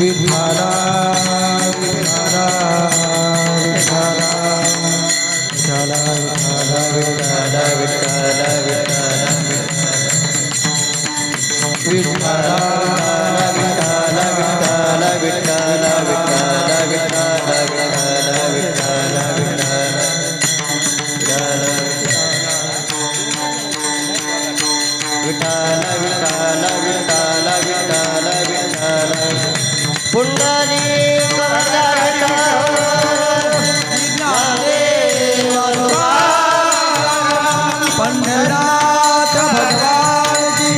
विठाला विठाला विठाला विठाला विठाला विठाला विठाला विठाला पंढरात भगवान की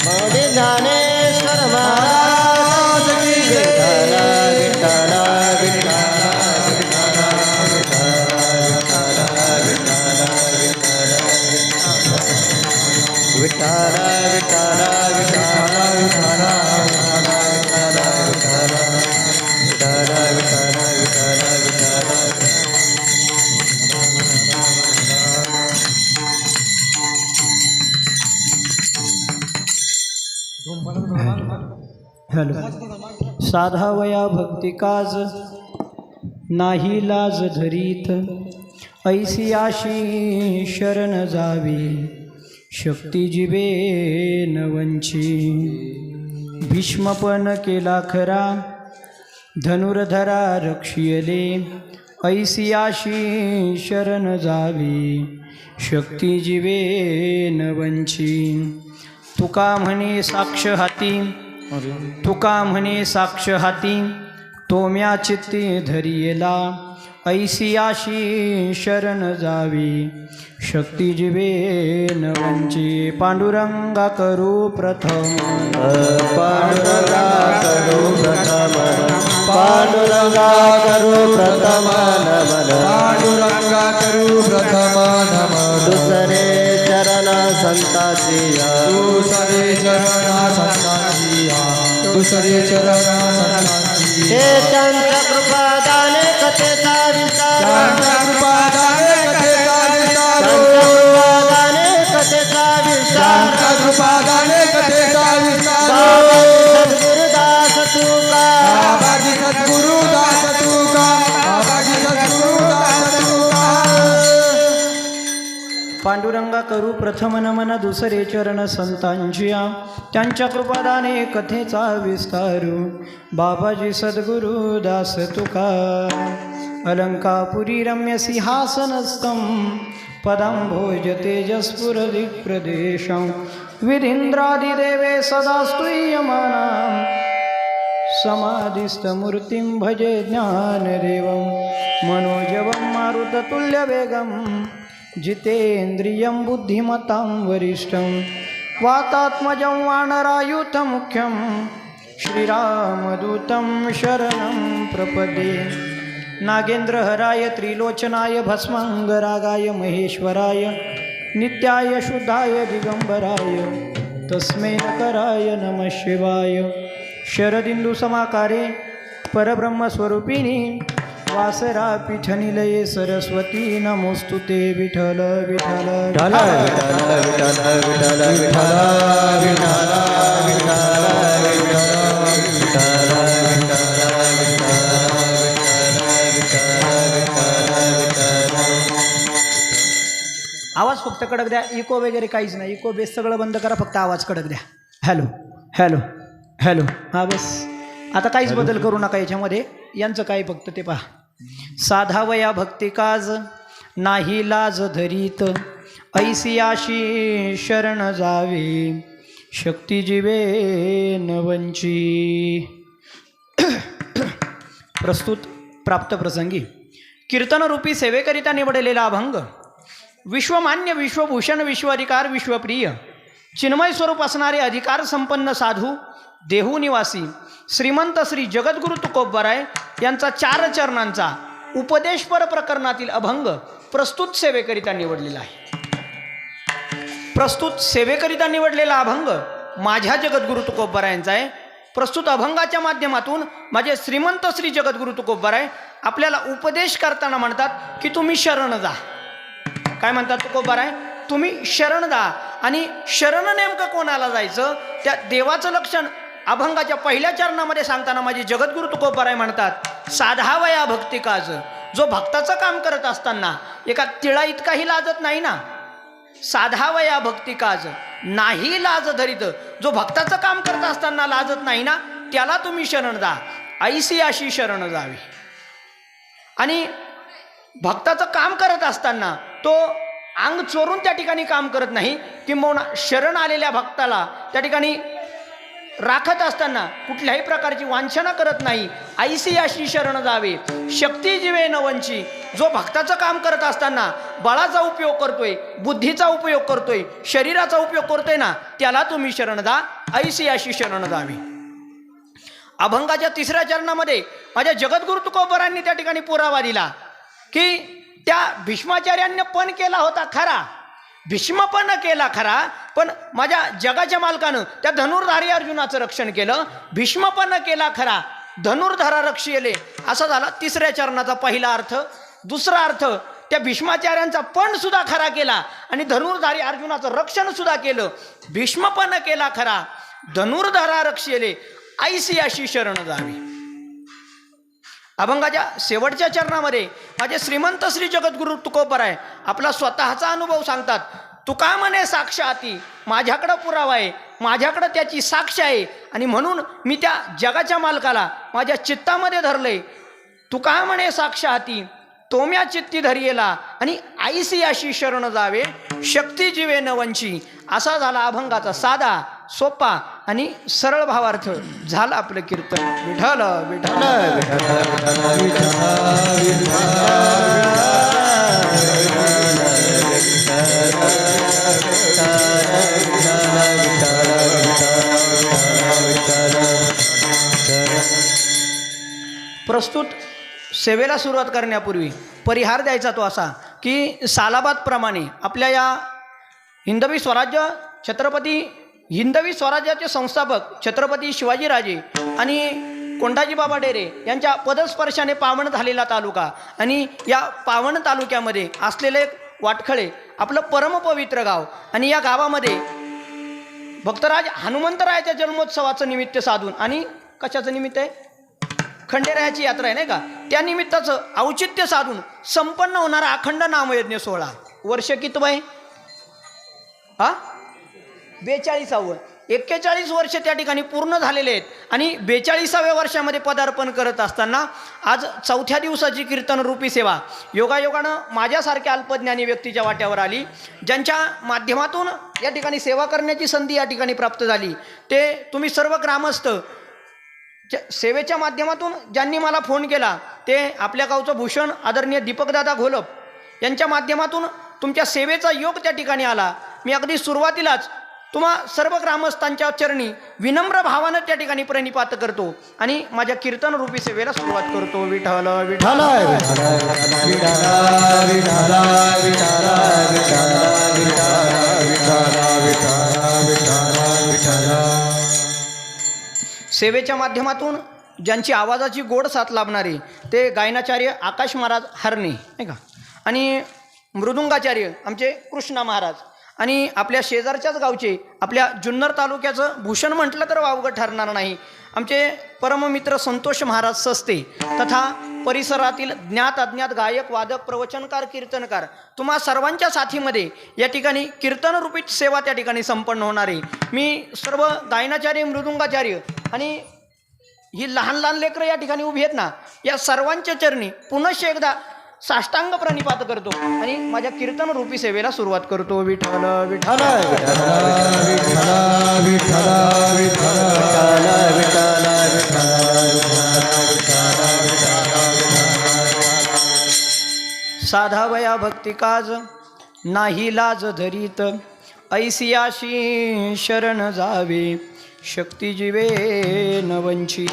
मौली ज्ञानेश्वर महाराज की विठाला विठाला विठाला विठाला विठाला विठाला हॅलो. साधावया भक्ती काज नाही लाज धरीत, ऐसी आशी शरण जावी शक्ती जिवे न वंची. भीष्मपण केला खरा धनुर्धरा रक्षियले, ऐसी आशी शरण जावी शक्ती जिवे न वंची. तुका म्हणे साक्ष हाती, तुका म्हणे साक्ष हाती, तो म्या चित्ती धरियला, ऐसी आशी शरण जावी शक्ती जिवे न वंची. पांडुरंगा करू प्रथम, पांडुरंगा करू प्रथम, पांडुरंगा करू प्रथम नमन, पांडुरंगा करू प्रथम नमन. दुसरे चरण संताची दुसरे चरण संतांची दुसरे चरण संतांची. हे त्यांच्या कृपादाने कथेचा विस्तार, त्यांच्या कृपादाने कथेचा विस्तार, कृपादाने कथेचा विस्तार. त्यांच्या कृपादाने कथेचा विस्तार. सद्गुरुदास तुका, बाबाजी सद्गुरुदास तुका, बाबाजी सद्गुरुदास तुका. पांडुरंगा करू प्रथम नमन, दुसरे चरण संतांची त्यांच्या कृपादाने कथेचा विस्तारू. बाबाजी सद्गुरु दास तुका. अलंकापुरी रम्य सिंहासनस्थं पदांभोज तेजस्फुर दिक्प्रदेशं. विधीन्द्रादिदेवे सदा स्तूयमानां समाधिस्थमूर्तिं भजे ज्ञानदेवं. मनोजवं मारुततुल्यवेगं जितेन्द्रियं बुद्धिमतां वरिष्ठं. वातात्मजं वानरायुधमुख्यं श्रीरामदूतं शरणं प्रपदे. नागेन्द्रहराय त्रिलोचनाय भस्मंगरागाय महेश्वराय नित्याय शुद्धाय दिगंबराय तस्मै नकराय नमः शिवाय. शरदिंदू समाकारे परब्रह्मस्वरूपिणी वासरा पीठनिलये सरस्वती नमोस्तुते. विठ्ठल विठ्ठल विठ्ठल विठ्ठल विठ्ठल विठ्ठल आवाज फक्त कडक द्या, इको वगैरे काहीच नाही. इको बेस सगळं बंद करा, फक्त आवाज कडक द्या. Hello hello hello. हां बस. आता काहीच बदल करू नका याच्यामध्ये. यांचं काय फक्त ते पहा. साधावया भक्ती काज नाही लाज धरीत, ऐसी आशी शरण जावे शक्ती जिवे न वंची. प्रस्तुत प्राप्त प्रसंगी कीर्तनरूपी सेवेकरिता निवडलेला अभंग विश्वमान्य विश्वभूषण विश्वाधिकार विश्वप्रिय चिन्मय स्वरूप असणारे अधिकार संपन्न साधू देहू निवासी श्रीमंत श्री जगद्गुरु तुकोबराय यांचा 4 चरणांचा उपदेशपर प्रकरणातील अभंग प्रस्तुत सेवेकरिता निवडलेला आहे. प्रस्तुत सेवेकरिता निवडलेला अभंग माझ्या जगद्गुरु तुकोबरायांचा आहे. प्रस्तुत अभंगाच्या माध्यमातून माझे श्रीमंत श्री जगद्गुरु तुकोबराय आपल्याला उपदेश करताना म्हणतात की तुम्ही शरण जा. काय म्हणतात तुकोबराय? तुम्ही शरण जा. आणि शरण नेमकं कोणाला जायचं? त्या देवाचं लक्षण अभंगाच्या पहिल्या चरणामध्ये सांगताना माझे जगद्गुरु तुकोबाराय म्हणतात, साधावया भक्ती काज. जो भक्ताचं काम करत असताना एका तिळा इतकाही लाजत नाही ना. साधावया भक्ती काज नाही लाज धरीत. जो भक्ताचं काम करत असताना लाजत नाही ना, त्याला तुम्ही शरण जा. ऐसी अशी शरण जावी. आणि भक्ताचं काम करत असताना तो अंग चोरून त्या ठिकाणी काम करत नाही, किंबहुना शरण आलेल्या भक्ताला त्या ठिकाणी राखत असताना कुठल्याही प्रकारची वांछना करत नाही. ऐसी अशी शरण जावे शक्ती जीवे नवंची. जो भक्ताचं काम करत असताना बळाचा उपयोग करतोय, बुद्धीचा उपयोग करतोय, शरीराचा उपयोग करतोय ना, त्याला तुम्ही शरण जा. ऐसी अशी शरण जावी. अभंगाच्या तिसऱ्या चरणामध्ये माझ्या जगद्गुरु तुकोबारांनी त्या ठिकाणी पुरावा दिला की त्या भीष्माचार्यांनी पण केला होता खरा, भीष्म पण केला खरा, पण माझ्या जगाच्या मालकानं त्या धनुर्धारी अर्जुनाचं रक्षण केलं. भीष्म पण केला खरा, धनुर्धारा रक्षिले. असा झाला तिसऱ्या चरणाचा पहिला अर्थ. दुसरा अर्थ, त्या भीष्माचार्यांचा पण सुद्धा खरा केला आणि धनुर्धारी अर्जुनाचं रक्षण सुद्धा केलं. भीष्म पण केला खरा, धनुर्धारा रक्षिले. ऐसी अशी शरण जावी. अभंगाच्या शेवटच्या चरणामध्ये माझे श्रीमंत श्री जगद्गुरु तुकोबाराय आपला स्वतःचा अनुभव सांगतात. तुका म्हणे साक्षाती, माझ्याकडं पुरावा आहे, माझ्याकडं त्याची साक्ष आहे, आणि म्हणून मी त्या जगाच्या मालकाला माझ्या चित्तामध्ये धरलंय. तुका म्हणे साक्षाती तोम्या चित्ती धरियेला, आणि आईसी अशी शरण जावे शक्ती जीवे नवंची. असा झाला अभंगाचा साधा, सोपा आणि सरळ भावार्थ. झालं आपलं कीर्तन. विठ्ठल विठ्ठल प्रस्तुत सेवेला सुरुवात करण्यापूर्वी परिहार द्यायचा तो असा की सालाबादप्रमाणे आपल्या या हिंदवी स्वराज्य छत्रपती हिंदवी स्वराज्याचे संस्थापक छत्रपती शिवाजीराजे आणि कोंढाजी बाबा डेरे यांच्या पदस्पर्शाने पावन झालेला तालुका, आणि या पावन तालुक्यामध्ये असलेले वाटखळे आपलं परमपवित्र गाव, आणि या गावामध्ये भक्तराज हनुमंतरायाच्या जन्मोत्सवाचं निमित्त साधून, आणि कशाचं निमित्त आहे, खंडेरायाची यात्रा आहे नाही का, त्या निमित्ताचं औचित्य साधून संपन्न होणारा अखंड नामयज्ञ सोहळा. वर्ष कितवं आहे? 42. 41 वर्ष त्या ठिकाणी पूर्ण झालेले आहेत. आणि 42व्या वर्षामध्ये पदार्पण करत असताना आज 4थ्या दिवसाची कीर्तनरूपी सेवा योगायोगानं माझ्यासारख्या अल्पज्ञानी व्यक्तीच्या वाट्यावर आली, ज्यांच्या माध्यमातून या ठिकाणी सेवा करण्याची संधी या ठिकाणी प्राप्त झाली. ते तुम्ही सर्व ग्रामस्थ सेवेच्या माध्यमातून ज्यांनी मला फोन केला, ते आपल्या गावचं भूषण आदरणीय दीपकदादा घोलप यांच्या माध्यमातून तुमच्या सेवेचा योग त्या ठिकाणी आला. मी अगदी सुरुवातीलाच तुम्हा सर्व ग्रामस्थांच्या चरणी विनम्र भावानं त्या ठिकाणी प्रणिपात करतो आणि माझ्या कीर्तनरूपी सेवेला सुरुवात करतो. विठ्ठल विठ्ठल सेवेच्या माध्यमातून ज्यांची आवाजाची गोड साथ लाभणारी ते गायनाचार्य आकाश महाराज हरणे नाही का, आणि मृदुंगाचार्य आमचे कृष्णा महाराज, आणि आपल्या शेजारच्याच गावचे आपल्या जुन्नर तालुक्याचं भूषण म्हटलं तर वावगं ठरणार नाही आमचे परममित्र संतोष महाराज सस्ते, तथा परिसरातील ज्ञात अज्ञात गायक वादक प्रवचनकार कीर्तनकार तुम्हा सर्वांच्या साथीमध्ये या ठिकाणी कीर्तनरूपी सेवा त्या ठिकाणी संपन्न होणार आहे. मी सर्व गायनाचार्य मृदुंगाचार्य आणि ही लहान लहान लेकरं या ठिकाणी उभी आहेत ना, या सर्वांच्या चरणी पुनश्च एकदा साष्टांग प्रणिपात करतो आणि माझ्या कीर्तनरूपी सेवेला सुरुवात करतो. विठ्ठल विठ्ठल साधावया भक्ती काज नाही लाज धरीत, ऐसियाशी शरण जावे शक्ती जीवे नवंची.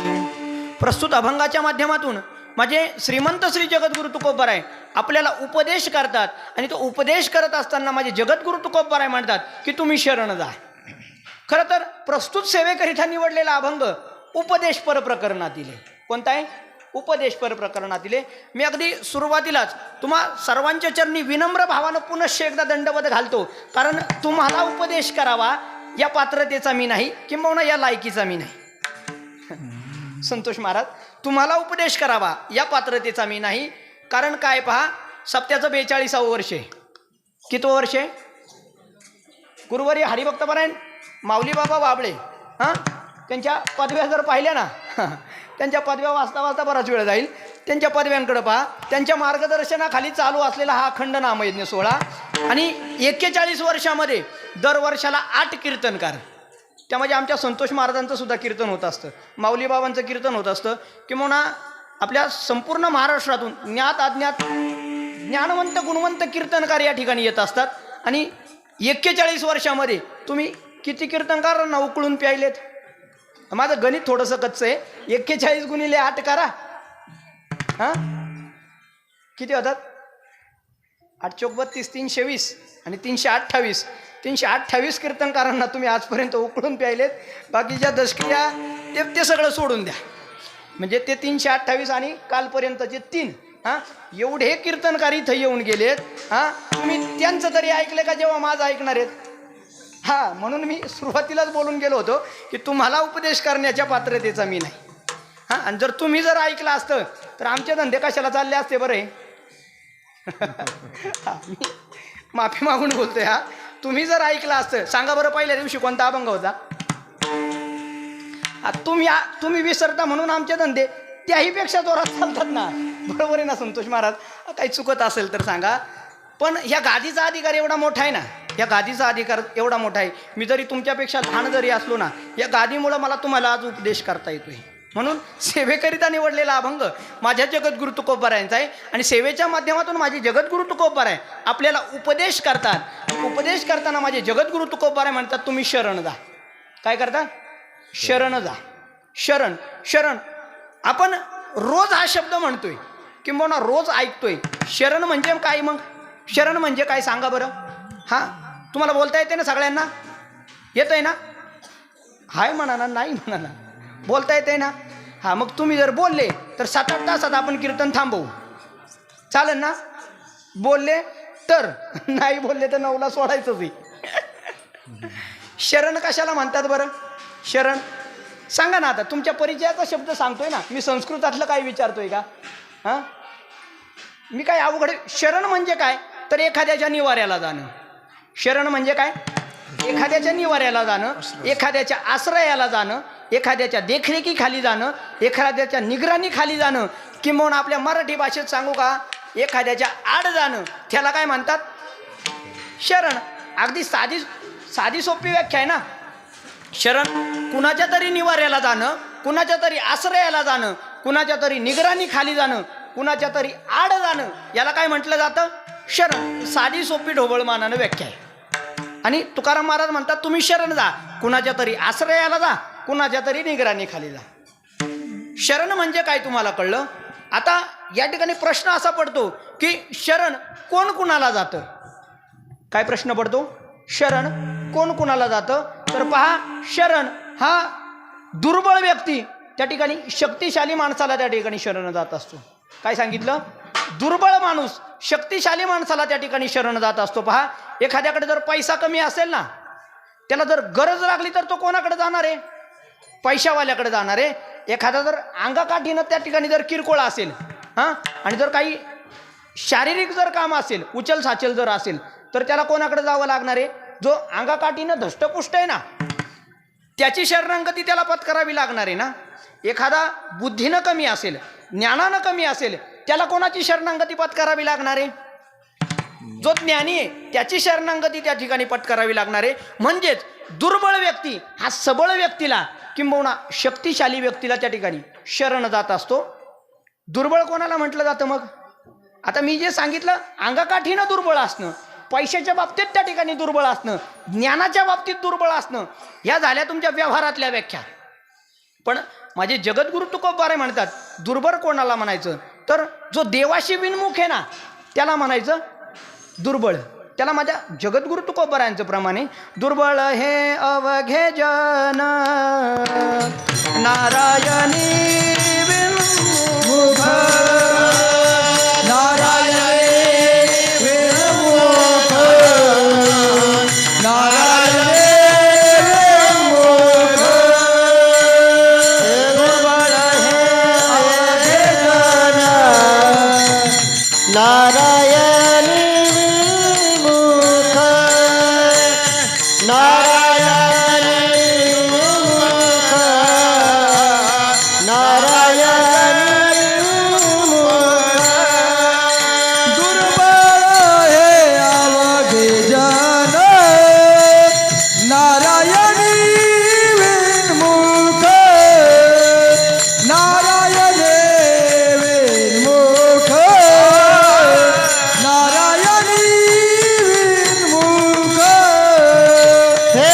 प्रस्तुत अभंगाच्या माध्यमातून माझे श्रीमंत श्री जगद्गुरु तुकोबाराय आपल्याला उपदेश करतात, आणि तो उपदेश करत असताना माझे जगद्गुरु तुकोबाराय म्हणतात की तुम्ही शरण जा. खरं तर प्रस्तुत सेवेकरिता निवडलेला अभंग उपदेशपर प्रकरणातील आहे. कोणता आहे? उपदेशपर प्रकरणातील आहे. मी अगदी सुरुवातीलाच तुम्हा सर्वांच्या चरणी विनम्र भावानं पुनश्च एकदा दंडवत घालतो, कारण तुम्हाला उपदेश करावा या पात्रतेचा मी नाही, किंबहुना या लायकीचा मी नाही. संतोष महाराज तुम्हाला उपदेश करावा या पात्रतेचा मी नाही. कारण काय पहा, सप्त्याचं 42वं वर्ष आहे. कितवं वर्ष आहे? गुरुवारी हरिभक्तपरायण माऊली बाबा बाबळे हां त्यांच्या पदव्या जर पाहिल्या ना त्यांच्या पदव्या वाचता वाचता बराच वेळ जाईल. त्यांच्या पदव्यांकडे पहा. त्यांच्या मार्गदर्शनाखाली चालू असलेला हा अखंड नामयज्ञ सोहळा आणि 41 वर्षामध्ये दर वर्षाला 8 कीर्तनकार. त्यामध्ये आमच्या संतोष महाराजांचं सुद्धा कीर्तन होत असतं, माऊली बाबांचं कीर्तन होत असतं. किंवा आपल्या संपूर्ण महाराष्ट्रातून ज्ञात अज्ञात ज्ञानवंत गुणवंत कीर्तनकार या ठिकाणी येत असतात. आणि 41 वर्षामध्ये तुम्ही किती कीर्तनकारांना उकळून प्यायलेत? माझं गणित थोडंसं कच्चं आहे. 41 गुणिले 8 करा, हां किती होतात? 8 चौक 32, 320 आणि 328. 328 कीर्तनकारांना तुम्ही आजपर्यंत उकळून प्यायलेत. बाकीच्या दशक्रिया ते सगळं सोडून द्या. म्हणजे ते 328 आणि कालपर्यंतचे 3 हां एवढे कीर्तनकार इथं येऊन गेलेत. हां तुम्ही त्यांचं तरी ऐकलं का जेव्हा माझं ऐकणार आहेत? हां म्हणून मी सुरुवातीलाच बोलून गेलो होतो की तुम्हाला उपदेश करण्याच्या पात्रतेचा मी नाही. हां आणि जर तुम्ही जर ऐकलं असतं तर आमचे धंदे कशाला चालले असते बरे. मी माफी मागून बोलतोय. हा तुम्ही जर ऐकलं असतं, सांगा बरं पहिल्या दिवशी कोणता अभंग होता? तुम्ही विसरता म्हणून आमचे धंदे त्याहीपेक्षा जोरात चालतात ना. बरोबर आहे ना संतोष महाराज? काही चुकत असेल तर सांगा. पण ह्या गादीचा अधिकार एवढा मोठा आहे ना, या गादीचा अधिकार एवढा मोठा आहे. मी जरी तुमच्यापेक्षा लहान जरी असलो ना, या गादीमुळं मला तुम्हाला आज उपदेश करता येतोय. म्हणून सेवेकरिता निवडलेला अभंग माझ्या जगद्गुरु तुकोबारायांचा आहे. आणि सेवेच्या माध्यमातून माझे जगद्गुरु तुकोबाराय आपल्याला उपदेश करतात. उपदेश करताना माझे जगद्गुरु तुकोबाराय म्हणतात तुम्ही शरण जा. काय करता? शरण जा. शरण शरण आपण रोज हा शब्द म्हणतोय किंवा रोज ऐकतोय. शरण म्हणजे काय? मग शरण म्हणजे काय सांगा बरं? हां तुम्हाला बोलता येते ना? सगळ्यांना येतं आहे ना? हाय म्हणा ना, नाही म्हणा ना, बोलता येते ना? हां मग तुम्ही जर बोलले तर 7-8 तासात आपण कीर्तन थांबवू, चालेल ना? बोलले तर, नाही बोलले तर 9ला सोडायचंच आहे. शरण कशाला म्हणतात बरं? शरण सांगा ना. आता तुमच्या परिचयाचा शब्द सांगतोय ना, मी संस्कृतातलं काय विचारतोय का? हां मी काय अवघड? शरण म्हणजे काय तर एखाद्याच्या निवाऱ्याला जाणं. शरण म्हणजे काय? एखाद्याच्या निवाऱ्याला जाणं, एखाद्याच्या आश्रयाला जाणं, एखाद्याच्या देखरेखीखाली जाणं, एखाद्याच्या निगराणीखाली जाणं, किंवा आपल्या मराठी भाषेत सांगू का, एखाद्याच्या आड जाणं, त्याला काय म्हणतात? शरण. अगदी साधी सोपी व्याख्या आहे ना. शरण कुणाच्या तरी निवाऱ्याला जाणं, कुणाच्या तरी आश्रयाला जाणं, कुणाच्या तरी निगराणीखाली जाणं, कुणाच्या तरी आड जाणं, याला काय म्हटलं जातं? शरण. साधी सोपी ढोबळमानानं व्याख्या आहे. आणि तुकाराम महाराज म्हणतात तुम्ही शरण जा, कुणाच्या तरी आश्रयाला जा, कुणाच्या तरी निगराणीखाली जा. शरण म्हणजे काय तुम्हाला कळलं? आता या ठिकाणी प्रश्न असा पडतो की शरण कोण कुणाला जातं? काय प्रश्न पडतो? शरण कोण कुणाला जातं? तर पहा, शरण हा दुर्बळ व्यक्ती त्या ठिकाणी शक्तिशाली माणसाला त्या ठिकाणी शरण जात असतो. काय सांगितलं? दुर्बळ माणूस शक्तिशाली माणसाला त्या ठिकाणी शरण जात असतो. पहा, एखाद्याकडे जर पैसा कमी असेल ना, त्याला जर गरज लागली तर तो कोणाकडे जाणार आहे? पैशावाल्याकडे जाणार आहे. एखादा जर अंगाकाठीनं त्या ठिकाणी जर किरकोळ असेल, हां आणि जर काही शारीरिक जर काम असेल, उचल साचल जर असेल, तर त्याला कोणाकडे जावं लागणार आहे? जो अंगाकाठीनं धष्टपुष्ट आहे ना, त्याची शरणागती त्याला पत्करावी लागणार आहे ना. एखादा बुद्धीनं कमी असेल, ज्ञानानं कमी असेल, त्याला कोणाची शरणागती पत्करावी लागणार आहे? जो ज्ञानी आहे त्याची शरणागती त्या ठिकाणी पत्करावी लागणार आहे. म्हणजेच दुर्बळ व्यक्ती हा सबळ व्यक्तीला किंबहुना शक्तिशाली व्यक्तीला त्या ठिकाणी शरण जात असतो. दुर्बळ कोणाला म्हटलं जातं मग? आता मी जे सांगितलं, अंगाकाठीनं दुर्बळ असणं, पैशाच्या बाबतीत त्या ठिकाणी दुर्बळ असणं, ज्ञानाच्या बाबतीत दुर्बळ असणं, ह्या झाल्या तुमच्या व्यवहारातल्या व्याख्या. पण माझे जगद्गुरु तुकोबाराय म्हणतात दुर्बळ कोणाला म्हणायचं? तर जो देवाशी विनमुख आहे ना, त्याला म्हणायचं दुर्बळ. त्याला माझ्या जगद्गुरु तुकोबारायांचं प्रमाणे दुर्बळ हे अवघे जन नारायणी विनमुख, नारायणी विनमुख, नारायणी विनमुख, दुर्बळ दुर्बळ हे अवघे जन नारायणी विनमुख नारायणे विनमुख नारायणी विनमुख हे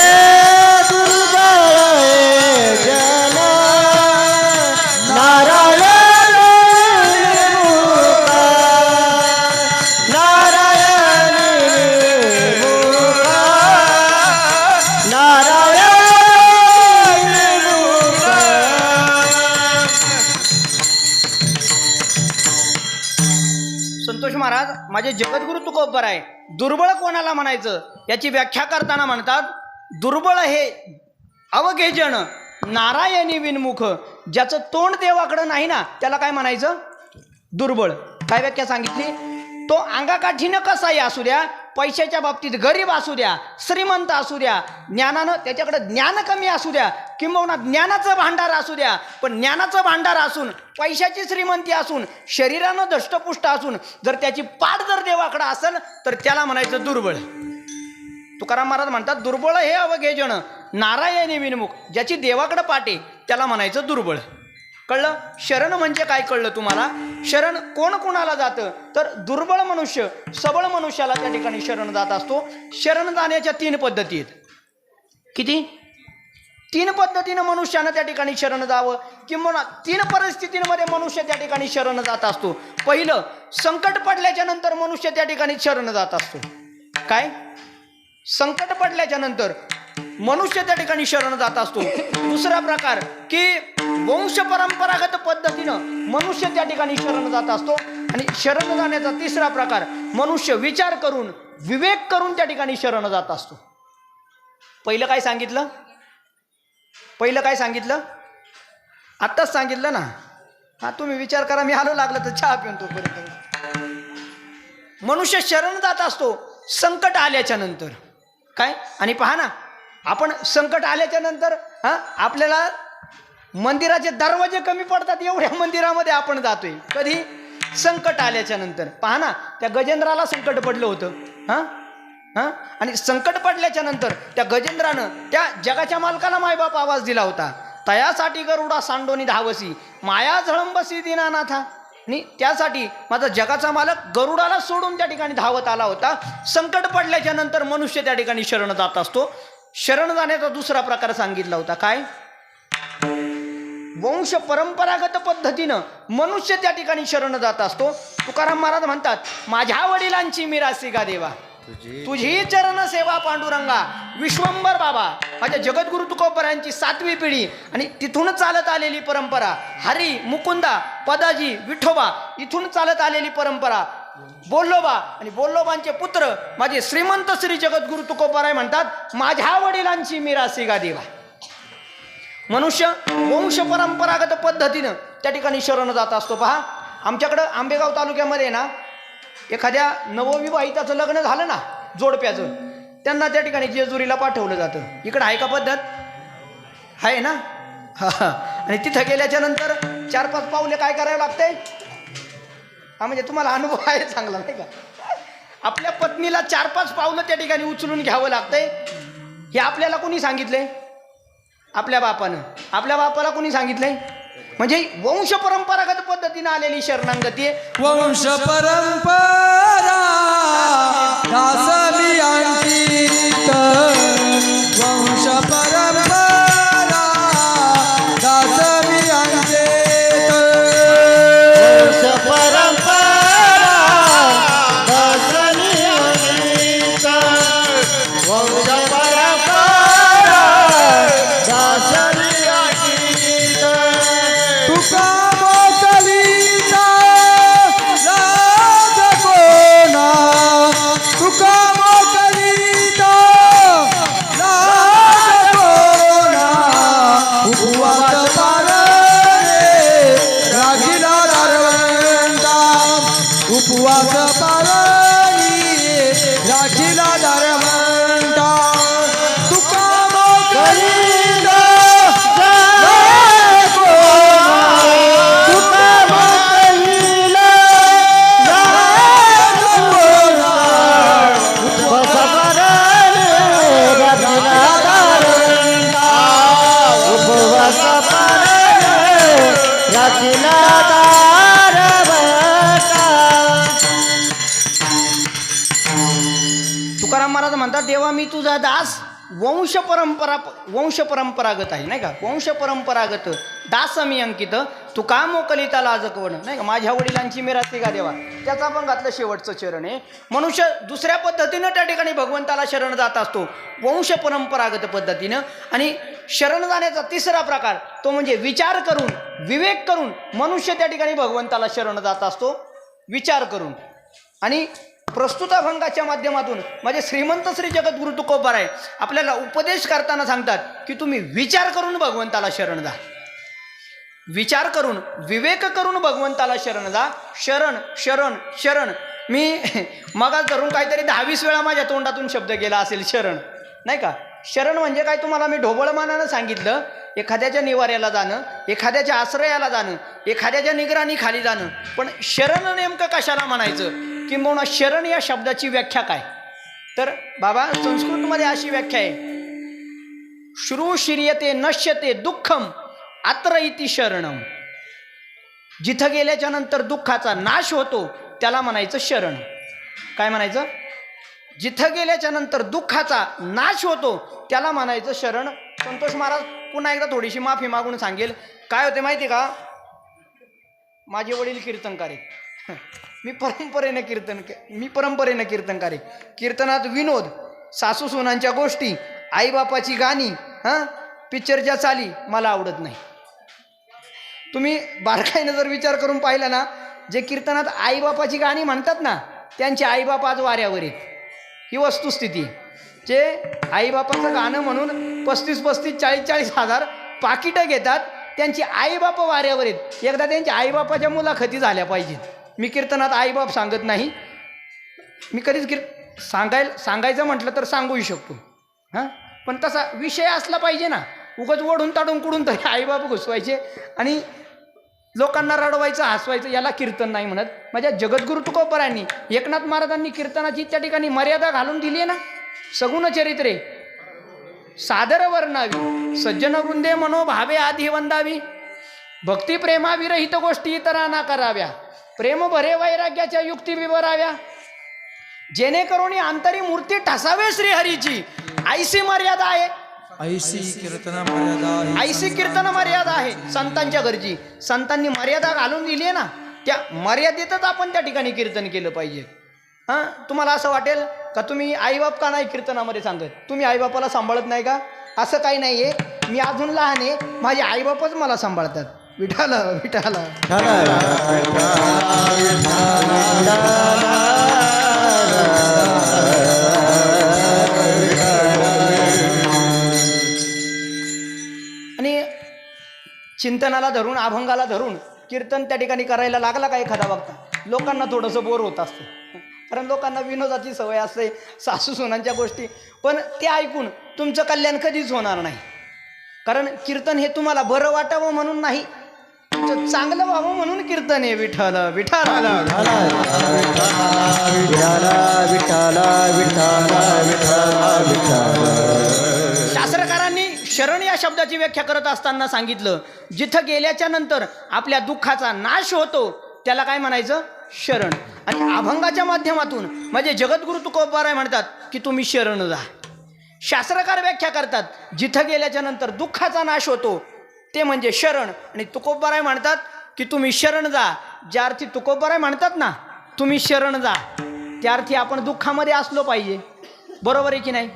दुर्बळ हे जन नारायण विमुख नारायण विमुख नारायण विमुख संतोष महाराज माझे जगद्गुरु तुकोबर आहे. दुर्बळ कोणाला म्हणायचं याची व्याख्या करताना म्हणतात दुर्बळ हे अवघे जन नारायणी विनमुख. ज्याचं तोंड देवाकडं नाही ना त्याला काय म्हणायचं दुर्बळ. काय व्याख्या सांगितली. तो अंगाकाठीनं कसाही असू द्या, पैशाच्या बाबतीत गरीब असू द्या, श्रीमंत असू द्या, ज्ञानानं त्याच्याकडे ज्ञान कमी असू द्या, किंबहुना ज्ञानाचं भांडार असू द्या, पण ज्ञानाचं भांडार असून पैशाची श्रीमंती असून शरीरानं दष्टपुष्ट असून जर त्याची पाठ जर देवाकडे असेल तर त्याला म्हणायचं दुर्बळ. तुकाराम महाराज म्हणतात दुर्बळ हे अवघे जन नारायणी विनमुख. ज्याची देवाकडे पाठ आहे त्याला म्हणायचं दुर्बळ. कळलं. शरण म्हणजे काय कळलं तुम्हाला. शरण कोण कोणाला जातं तर दुर्बळ मनुष्य सबळ मनुष्याला त्या ठिकाणी शरण जात असतो. शरण जाण्याच्या 3 पद्धती आहेत. किती. 3 पद्धतीनं मनुष्यानं त्या ठिकाणी शरण जावं, किंवा 3 परिस्थितींमध्ये मनुष्य त्या ठिकाणी शरण जात असतो. पहिलं, संकट पडल्याच्या नंतर मनुष्य त्या ठिकाणी शरण जात असतो. काय. संकट पडल्याच्या नंतर मनुष्य त्या ठिकाणी शरण जात असतो. दुसरा प्रकार की वंश परंपरागत पद्धतीनं मनुष्य त्या ठिकाणी शरण जात असतो. आणि शरण जाण्याचा 3रा प्रकार मनुष्य विचार करून विवेक करून त्या ठिकाणी शरण जात असतो. पहिलं काय सांगितलं. पहिलं काय सांगितलं आत्ताच सांगितलं ना. हा तुम्ही विचार करा. मी आलो लागलं तर चहा पिऊन तोपर्यंत. मनुष्य शरण जात असतो संकट आल्याच्या नंतर. काय. आणि पहा ना आपण संकट आल्याच्या नंतर आपल्याला मंदिराचे दरवाजे कमी पडतात एवढ्या मंदिरामध्ये आपण जातोय. कधी. संकट आल्याच्या नंतर. पहा ना त्या गजेंद्राला संकट पडलं होतं. आणि संकट पडल्याच्या नंतर त्या गजेंद्रानं त्या जगाच्या मालकाला मायबाप आवाज दिला होता. तयासाठी गरुडा सांडोनी धावसी माया झळंबसी दीनानाथा. आणि त्यासाठी माझा जगाचा मालक गरुडाला सोडून त्या ठिकाणी धावत आला होता. संकट पडल्याच्या नंतर मनुष्य त्या ठिकाणी शरण जात असतो. शरण जाण्याचा 2रा प्रकार सांगितला होता. काय. वंश परंपरागत पद्धतीनं मनुष्य त्या ठिकाणी शरण जात असतो. तुकाराम महाराज म्हणतात माझ्या वडिलांची मिरासी गा देवा तुझी चरण सेवा पांडुरंगा. विश्वंभर बाबा माझ्या जगद्गुरु तुकोबरायांची 7वी पिढी आणि तिथून चालत आलेली परंपरा. हरी मुकुंदा पदाजी विठोबा इथून चालत आलेली परंपरा. बोल्लोबा आणि बोल्लोबांचे पुत्र माझे श्रीमंत श्री जगद्गुरु तुकोबराय म्हणतात माझ्या वडिलांची मिरासी गा देवा. मनुष्य वंश परंपरागत पद्धतीनं त्या ठिकाणी शरण जात असतो. पहा आमच्याकडं आंबेगाव तालुक्यामध्ये ना एखाद्या नवविवाहिताचं लग्न झालं ना जोडप्याचं त्यांना त्या ठिकाणी जेजुरीला पाठवलं जातं. इकडं आहे का पद्धत. आहे ना. आणि तिथं गेल्याच्या नंतर 4-5 पावले काय करावं लागतंय. म्हणजे तुम्हाला अनुभव आहे चांगला नाही का. आपल्या पत्नीला 4-5 पावलं त्या ठिकाणी उचलून घ्यावं लागतंय. हे आपल्याला कोणी सांगितलंय. आपल्या बापानं. आपल्या बापाला कोणी सांगितलंय. म्हणजे वंश परंपरागत पद्धतीने आलेली शरणांगती. वंश परंपरा दास मी अंकित वंश परंपरा दास मी अंकित वंश परंपरा दासनी अंकित वंश परंपरा दासनी अंकित तुका मोकलीचा राज कोणा तुका मोकलीचा राज कोणा उपवास पारे राखीला दारवंता उपवास पारणी राखीला दारवंता तुका मोकलीचा राज कोणा तुकाराम महाराज म्हणतात, देवा मी तुझा दास वंश परंपरागत आहे, नाही का, वंश परंपरागत दास मी अंकित, तू का मोकलिता लाज कवण, नाही का, माझ्या वडिलांची मिराती का देवा, त्याचा पण घातलं शेवटचं चरण आहे. मनुष्य दुसऱ्या पद्धतीनं त्या ठिकाणी भगवंताला शरण जात असतो, वंश परंपरागत पद्धतीनं. आणि शरण जाण्याचा तिसरा प्रकार तो म्हणजे विचार करून, विवेक करून मनुष्य त्या ठिकाणी भगवंताला शरण जात असतो, विचार करून. आणि प्रस्तुत अभंगाच्या माध्यमातून म्हणजे श्रीमंत श्री जगद्गुरु तुकोबाराय आपल्याला उपदेश करताना सांगतात की तुम्ही विचार करून भगवंताला शरण जा, विचार करून विवेक करून भगवंताला शरण जा. शरण शरण शरण, मी मगाच धरून काहीतरी 10-20 वेळा माझ्या तोंडातून शब्द गेला असेल शरण, नाही का. शरण म्हणजे काय तुम्हाला मी ढोबळमानानं सांगितलं, एखाद्याच्या निवाऱ्याला जाणं, एखाद्याच्या आश्रयाला जाणं, एखाद्याच्या निगराणी खाली जाणं. पण शरण नेमकं कशाला म्हणायचं, किंबहुना शरण या शब्दाची व्याख्या काय, तर बाबा संस्कृतमध्ये अशी व्याख्या आहे, श्रूशिर्यते नश्यते दुःखम अत्र इति शरणम. जिथं गेल्याच्या नंतर दुःखाचा नाश होतो त्याला म्हणायचं शरण. काय म्हणायचं, जिथं गेल्याच्या नंतर दुःखाचा नाश होतो त्याला म्हणायचं शरण. संतोष महाराज पुन्हा एकदा थोडीशी माफी मागून सांगेल. काय होते माहिती का, माझे वडील कीर्तनकार आहेत, मी परंपरेनं कीर्तनकार आहे. कीर्तनात विनोद, सासू सुनांच्या गोष्टी, आईबापाची गाणी, पिक्चरच्या चाली मला आवडत नाही. तुम्ही बारकाईनं जर विचार करून पाहिला ना, जे कीर्तनात आईबापाची गाणी म्हणतात ना, त्यांचे आईबाप आज वाऱ्यावर आहेत, ही वस्तुस्थिती. जे आईबापाचं गाणं म्हणून 35-35, 40-40 हजार पाकिटं घेतात, त्यांची आईबाप वाऱ्यावर आहेत. एकदा त्यांच्या आईबापाच्या मुलाखती झाल्या पाहिजेत. मी कीर्तनात आईबाप सांगत नाही, मी कधीच सांगायचं म्हटलं तर सांगूही शकतो, पण तसा विषय असला पाहिजे ना. उगाच ओढून ताडून कुडून तरी आईबाप घुसवायचे आणि लोकांना रडवायचं, हसवायचं, याला कीर्तन नाही म्हणत. माझ्या जगद्गुरु तुकोबारायांनी, एकनाथ महाराजांनी कीर्तनाची त्या ठिकाणी मर्यादा घालून दिली आहे ना. सगुण चरित्रे सादर वर्णावी, सज्जन वृंदे मनोभावे आधी वंदावी, भक्ती प्रेमाविरहित गोष्टी इतरांना कराव्या, प्रेम भरे वैराग्याच्या युक्ती विवराव्या, जेणेकरून अंतरी मूर्ती ठसावे श्रीहरीची. ऐसी मर्यादा आहे, ऐसी कीर्तन मर्यादा आहे, ऐसी कीर्तन मर्यादा आहे संतांच्या घरची. संतांनी मर्यादा घालून दिली आहे ना, त्या मर्यादेतच आपण त्या ठिकाणी कीर्तन केलं पाहिजे. तुम्हाला असं वाटेल का तुम्ही आईबाप का नाही कीर्तनामध्ये सांगत, तुम्ही आईबापाला सांभाळत नाही का, असं काही नाही आहे. मी अजून लहान आहे, माझे आईबापच मला सांभाळतात. विठाला विठाला आणि चिंतनाला धरून, अभंगाला धरून कीर्तन त्या ठिकाणी करायला लागला का एखादा बघता, लोकांना थोडंसं बोर होत असतं. कारण लोकांना विनोदाची सवय असते, सासू सुनांच्या गोष्टी. पण ते ऐकून तुमचं कल्याण कधीच होणार नाही. कारण कीर्तन हे तुम्हाला बरं वाटावं म्हणून नाही, तुमचं चांगलं व्हावं म्हणून कीर्तन आहे. विठ्ठल विठ्ठल शास्त्रकारांनी शरण या शब्दाची व्याख्या करत असताना सांगितलं, जिथं गेल्याच्या नंतर आपल्या दुःखाचा नाश होतो त्याला काय म्हणायचं, शरण. आणि अभंगाच्या माध्यमातून म्हणजे जगद्गुरु तुकोबाराय म्हणतात की तुम्ही शरण जा. शास्त्रकार व्याख्या करतात, जिथं गेल्याच्या नंतर दुःखाचा नाश होतो ते म्हणजे शरण. आणि तुकोबाराय म्हणतात की तुम्ही शरण जा. ज्या अर्थी तुकोबाराय म्हणतात ना तुम्ही शरण जा, त्या अर्थी आपण दुःखामध्ये असलो पाहिजे. बरोबर आहे की नाही.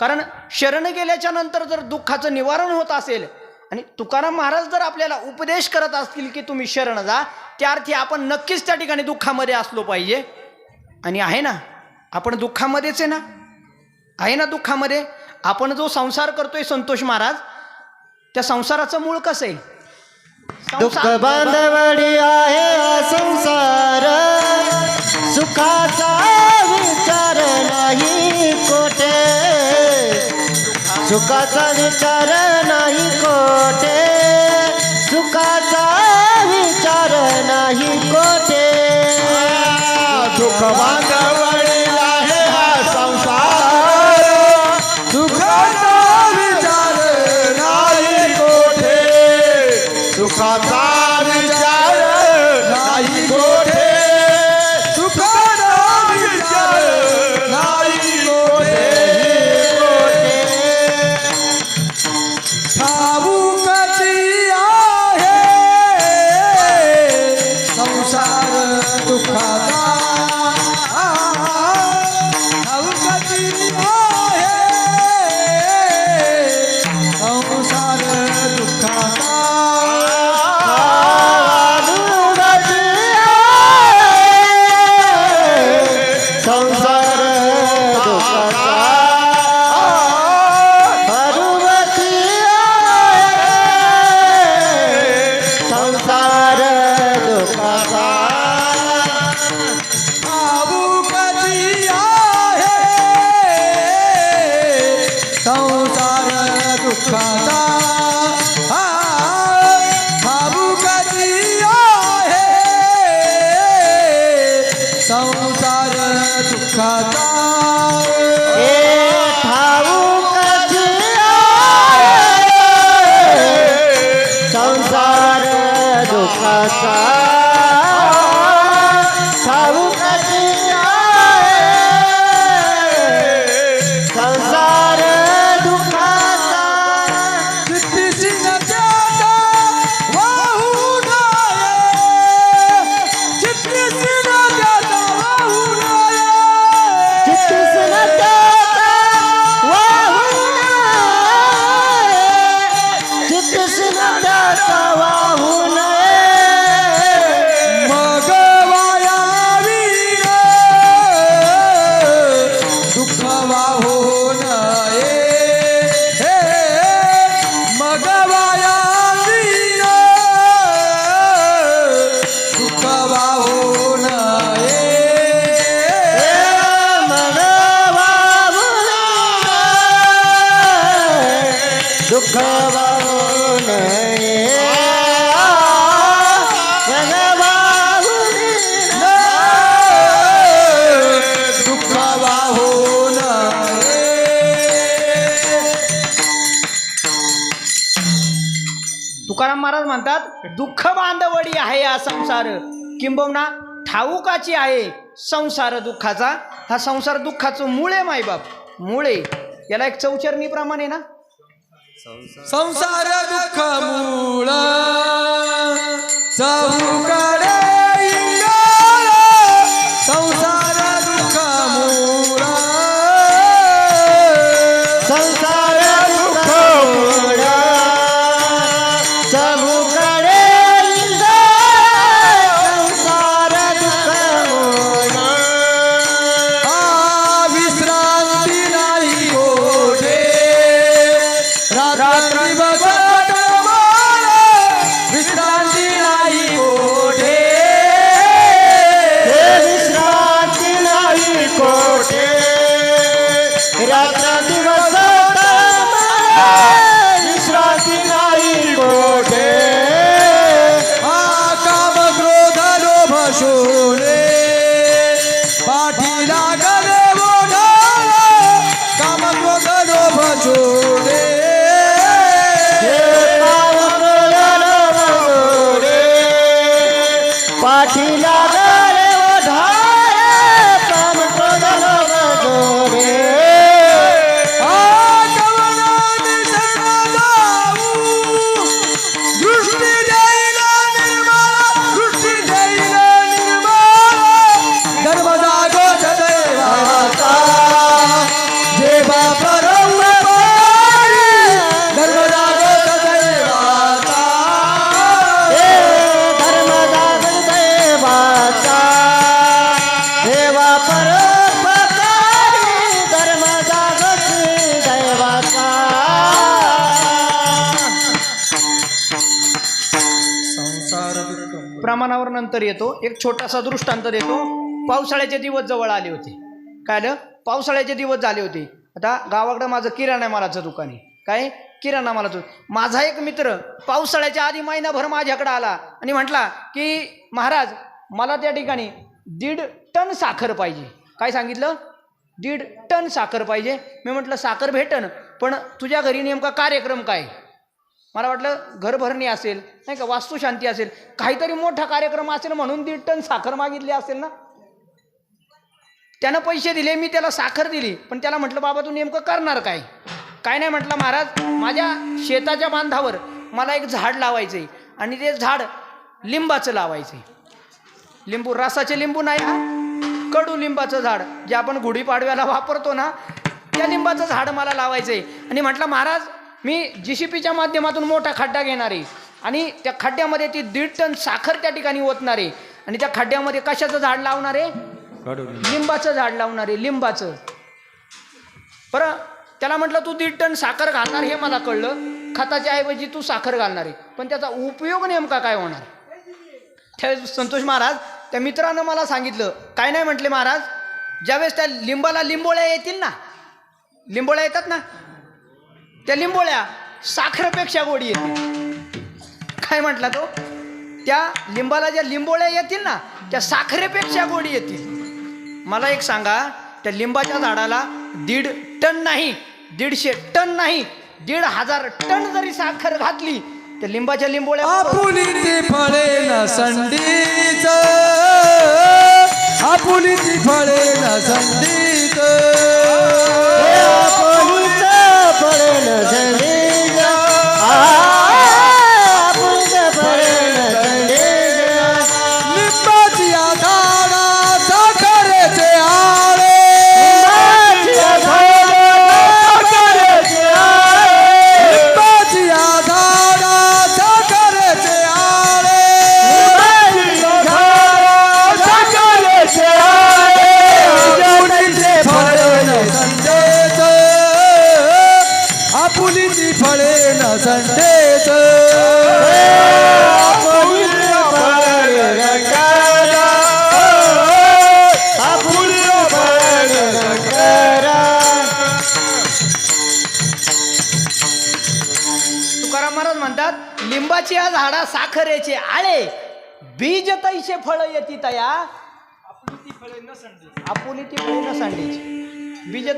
कारण शरण गेल्याच्या नंतर जर दुःखाचं निवारण होत असेल आणि तुकाराम महाराज जर आपल्याला उपदेश करत असतील की तुम्ही शरण जा, त्या अर्थी आपण नक्कीच त्या ठिकाणी दुःखामध्ये असलो पाहिजे. आणि आहे ना, आपण दुःखामध्येच आहे ना, आहे ना दुःखामध्ये. आपण जो संसार करतोय संतोष महाराज, त्या संसाराचं मूळ कसं आहे, दुःख बांधवडी आहे संसार, सुखाचा विचार नाही कोठे, सुखाचा विचार नाही कोठे, सुखाचा विचार नाही कोठे. दुःख बांधवडी आहे हा संसार, सुखाचा विचार नाही कोठे, सुखाचा विचार संसार दुःखाचा ठाऊकच संसार दुःखाचा ठाऊकच संसार दुःखाचा चित्तीची नद्या वाहू नये चित्तीची नद्या वाहू नये चित्तीस नद्याचा वाहू नये चित्तीस नद्याचा वाहू नये मग वायावी दुःख वाहू नये मग वायावी दुःख वाहू नये मन वाहू नये दुःख वाहू नये मन वाहू दुःख वाहू नये तुकाराम महाराज म्हणतात दुःख बांधवडी आहे हा संसार किंबहुना ठाऊकाची आहे संसार दुःखाचा. हा संसार दुःखाचं मूळ आहे मायबाप मूळ आहे. याला एक चौचरणीप्रमाणे ना संसार दुःख मूळ चौकडे इंगाळ संसार दुःख मूळ संसार दुःख मूळ चहूकडे संसार दुःख मूळ विश्रांती नाही ओढे रात्री बसत माळ विश्रांती नाही ओढे विश्रांती नाही कोठे रात्र दिवस विश्रांती नाही कोठे काम क्रोध लोभ शोले पाठी लागले ओढाळ काम क्रोध लोभ शोले पाठी लागले ओढाळे काम क्रोध लोभ जोडे दृष्टी देईल निर्मळ दृष्टी देईल निर्मळ धर्म जागो देवाचा देवा परम पारी धर्म जागो देवाचा धर्म जागृत देवाचा देवा परोपकारी धर्म जागृत देवाचा संसार दुःख प्रमाणावर नंतर येतो. एक छोटासा दृष्टांत देतो. पावसाळ्याचे दिवस जवळ आले होते. काय आलं पावसाळ्याचे दिवस झाले होते. आता गावाकडं माझं किराणा मालाचं दुकान आहे. काय किराणा मालाचं. माझा एक मित्र पावसाळ्याच्या आधी महिनाभर माझ्याकडे आला आणि म्हटला की महाराज मला त्या ठिकाणी 1.5 टन साखर पाहिजे. काय सांगितलं 1.5 टन साखर पाहिजे. मी म्हटलं साखर भेटन पण तुझ्या घरी नेमका कार्यक्रम काय. मला वाटलं घरभरणी असेल नाही का वास्तुशांती असेल काहीतरी मोठा कार्यक्रम असेल म्हणून 1.5 टन साखर मागितली असेल ना. त्यानं पैसे दिले मी त्याला साखर दिली पण त्याला म्हटलं बाबा तू नेमकं करणार काय. काय नाही म्हटलं महाराज माझ्या शेताच्या बांधावर मला एक झाड लावायचं आहे आणि ते झाड लिंबाचं लावायचं आहे. लिंबू रसाचे लिंबू नाही हा कडू लिंबाचं झाड जे आपण गुढीपाडव्याला वापरतो ना त्या लिंबाचं झाड मला लावायचं आहे. आणि म्हटलं महाराज मी JCPच्या माध्यमातून मोठा खड्डा घेणार आहे आणि त्या खड्ड्यामध्ये ती 1.5 टन साखर त्या ठिकाणी ओतणार आहे आणि त्या खड्ड्यामध्ये कशाचं झाड लावणार आहे लिंबाचं झाड लावणार आहे लिंबाचं. बरं त्याला म्हटलं तू 1.5 टन साखर घालणार हे मला कळलं. खताच्या ऐवजी तू साखर घालणार आहे पण त्याचा उपयोग नेमका काय होणार. त्यावेळेस संतोष महाराज त्या मित्रानं मला सांगितलं काय नाही म्हटले महाराज ज्यावेळेस त्या लिंबाला लिंबोळ्या येतील ना लिंबोळ्या येतात ना त्या लिंबोळ्या साखरेपेक्षा गोडी येतील. काय म्हटला तो त्या लिंबाला ज्या लिंबोळ्या येतील ना त्या साखरेपेक्षा गोडी येतील. मला एक सांगा, त्या लिंबाच्या झाडाला 1.5 टन नाही, 150 टन नाही, 1,500 टन जरी साखर घातली त्या लिंबाच्या लिंबोळ्या आपुली ती फळे न संडीच, आपुली ती फळे न संडीच, आपुलीचं फळेल संडीच, आपुलीचं फळेल संडीच, लिंबाची झाडा साखरेचे आळे, लिंबाची झाडा साखरेचे आळे, आपुलीची फळे न संडेच, आपुलीची फळे न संडेच, तुकाराम महाराज म्हणतात, लिंबाची या झाडा साखरेचे आळे, बीज तैसे फळ येती तया, आपुली ती फळे न सांडीची, बीज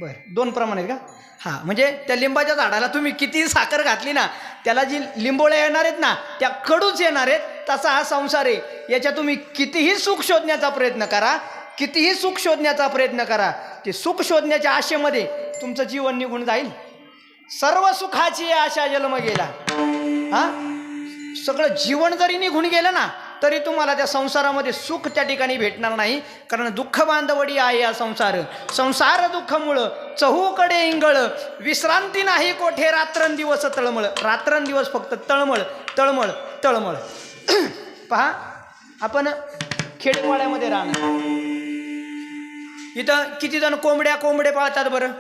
बर 2 प्रमाण आहेत का? हा, म्हणजे त्या लिंबाच्या झाडाला तुम्ही किती साखर घातली ना, त्याला जी लिंबोळ्या येणार आहेत ना त्या कडूच येणार आहेत. तसा हा संसार आहे. याच्या तुम्ही कितीही सुख शोधण्याचा प्रयत्न करा, कितीही सुख शोधण्याचा प्रयत्न करा, ते सुख शोधण्याच्या आशेमध्ये तुमचं जीवन निघून जाईल. सर्व सुखाची आशा जन्म गेला. हा, सगळं जीवन जरी निघून गेलं ना तरी तुम्हाला त्या संसारामध्ये सुख त्या ठिकाणी भेटणार नाही. कारण दुःख बांधवडी आहे हा संसार. संसार दुःखमुळं चहूकडे इंगळ, विश्रांती नाही कोठे रात्रंदिवस तळमळ. रात्रंदिवस फक्त तळमळ तळमळ तळमळ. पहा, आपण खेडेपाड्यामध्ये राहणार, इथं किती जण कोंबडे पाळतात बरं?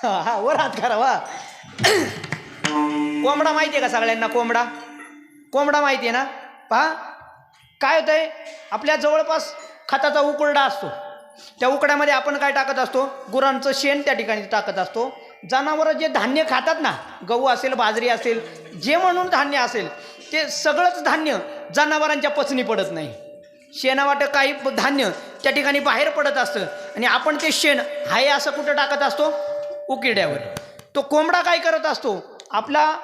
हा, वर हात करा वा. कोंबडा माहिती आहे का सगळ्यांना? कोंबडा माहिती आहे ना? पहा, काय होतंय, आपल्या जवळपास खताचा उकडा असतो. त्या उकड्यामध्ये आपण काय टाकत असतो? गुरांचं शेण त्या ठिकाणी टाकत असतो. जनावरं जे धान्य खातात ना, गहू असेल, बाजरी असेल, जे म्हणून धान्य असेल, ते सगळंच धान्य जनावरांच्या पचनी पडत नाही. शेणावाटं काही धान्य त्या ठिकाणी बाहेर पडत असतं आणि आपण ते शेण हाय असं कुठं टाकत असतो? उकिड्यावर. तो कोंबडा काय करत असतो? आपला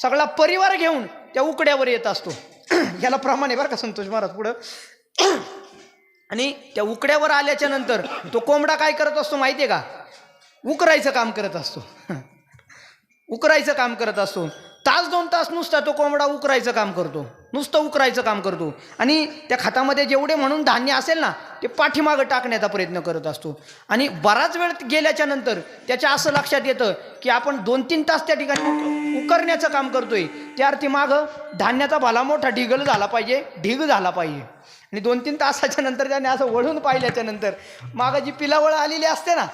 सगळा परिवार घेऊन त्या उकड्यावर येत असतो. याला प्रमाण आहे बरं का संतोष महाराज पुढं. आणि त्या उकड्यावर आल्याच्या नंतर तो कोंबडा काय करत असतो माहिती आहे का? उकरायचं काम करत असतो. उकरायचं काम करत असतो. 1-2 तास नुसता तो कोंबडा उकरायचं काम करतो, नुसतं उकरायचं काम करतो. आणि त्या खतामध्ये जेवढे म्हणून धान्य असेल ना ते पाठीमागं टाकण्याचा प्रयत्न करत असतो. आणि बराच वेळ गेल्याच्या नंतर त्याच्या असं लक्षात येतं की आपण 2-3 तास त्या ठिकाणी उकरण्याचं काम करतोय, त्या अर्थी मागं धान्याचा भला मोठा ढीग झाला पाहिजे. आणि 2-3 तासाच्या नंतर त्याने असं वळून पाहिल्याच्या नंतर मागं जी पिलावळ आलेली असते ना,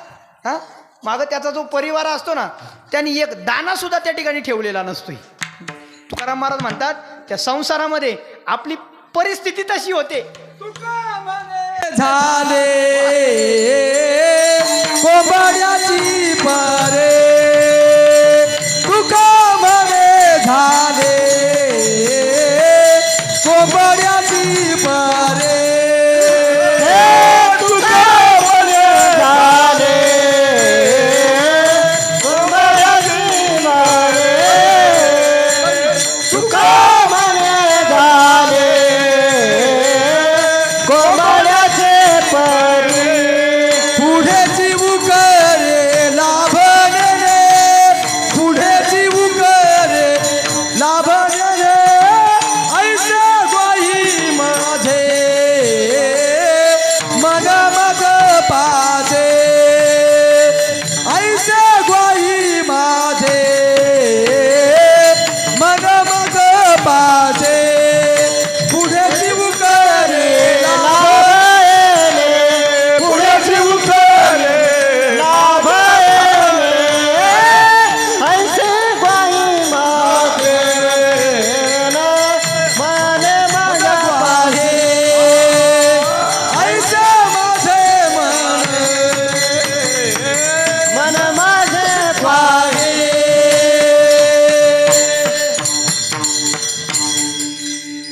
हां, मागं त्याचा जो परिवार असतो ना, त्यांनी एक दाणासुद्धा त्या ठिकाणी ठेवलेला नसतोय. तुकाराम महाराज म्हणतात, त्या संसारामध्ये आपली परिस्थिती तशी होते. झाले कोंबड्याची पारे, तुका म्हणे झाले कोंबड्याची पारे,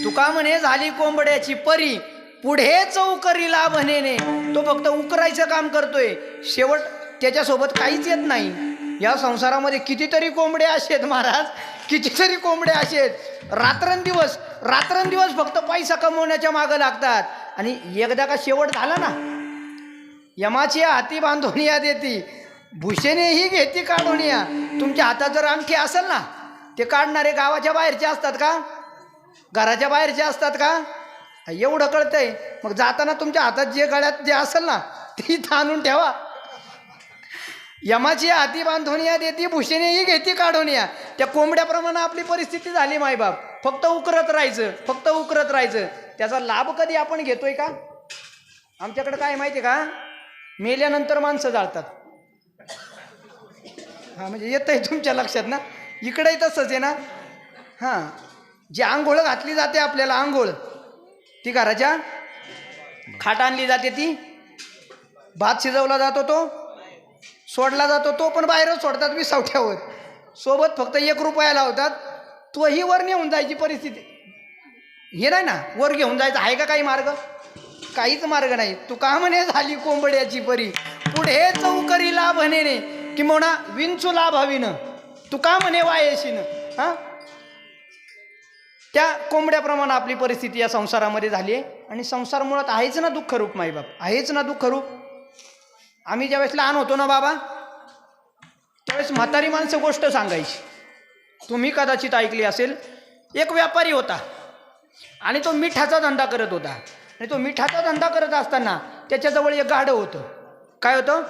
तुका म्हणे झाली कोंबड्याची परी, पुढे चौकरीला भनेने. तो फक्त उकरायचं काम करतोय, शेवट त्याच्यासोबत काहीच येत नाही. या संसारामध्ये कितीतरी कोंबडे असेत महाराज, कितीतरी कोंबडे असेत. रात्रंदिवस फक्त पैसा कमवण्याच्या मागं लागतात. आणि एकदा का शेवट झाला ना, यमाची हाती बांधून या देती, भूषेनेही घेती काढून या. तुमच्या हातात जर अंगठी असेल ना, ते काढणारे गावाच्या बाहेरचे असतात का, घराच्या बाहेरचे असतात का? एवढं कळतंय. मग जाताना तुमच्या हातात जे गळ्यात जे असेल ना, ते इथं आणून ठेवा. यमाची हाती बांधून या देती, भूषेनेही घेती काढून या. त्या कोंबड्याप्रमाणे आपली परिस्थिती झाली मायबाप. फक्त उकरत राहायचं, फक्त उकरत राहायचं. त्याचा लाभ कधी आपण घेतोय का? आमच्याकडे काय माहिती आहे का, मेल्यानंतर माणसं जाळतात. हां, म्हणजे येतंय तुमच्या लक्षात ना, इकडेही तसंच आहे ना. हां, जी आंघोळ घातली जाते आपल्याला, आंघोळ ती घराच्या खाट आणली जाते, ती भात शिजवला जातो, तो सोडला जातो, तो पण बाहेरच सोडतात विसावठ्यावर. सोबत फक्त 1 रुपया लावतात. तोही वर नेऊन जायची परिस्थिती. हे नाही ना, वर घेऊन जायचं आहे का काही मार्ग? काहीच मार्ग नाही. तू का म्हणे झाली कोंबड्याची परी, पुढे चौकरीला भनेने किंवा विंचू लाभावीनं. तू का म्हणे वायशीनं. हां, त्या कोंबड्याप्रमाणे आपली परिस्थिती या संसारामध्ये झाली आहे. आणि संसार मुळात आहेच ना दुःखरूप माईबाप, आहेच ना दुःखरूप. आम्ही ज्यावेळेस लहान होतो ना बाबा, त्यावेळेस म्हातारी माणसं गोष्ट सांगायची, तुम्ही कदाचित ऐकली असेल. एक व्यापारी होता आणि तो मिठाचा धंदा करत होता. आणि तो मिठाचा धंदा करत असताना त्याच्याजवळ एक गाढव होतं. काय होतं?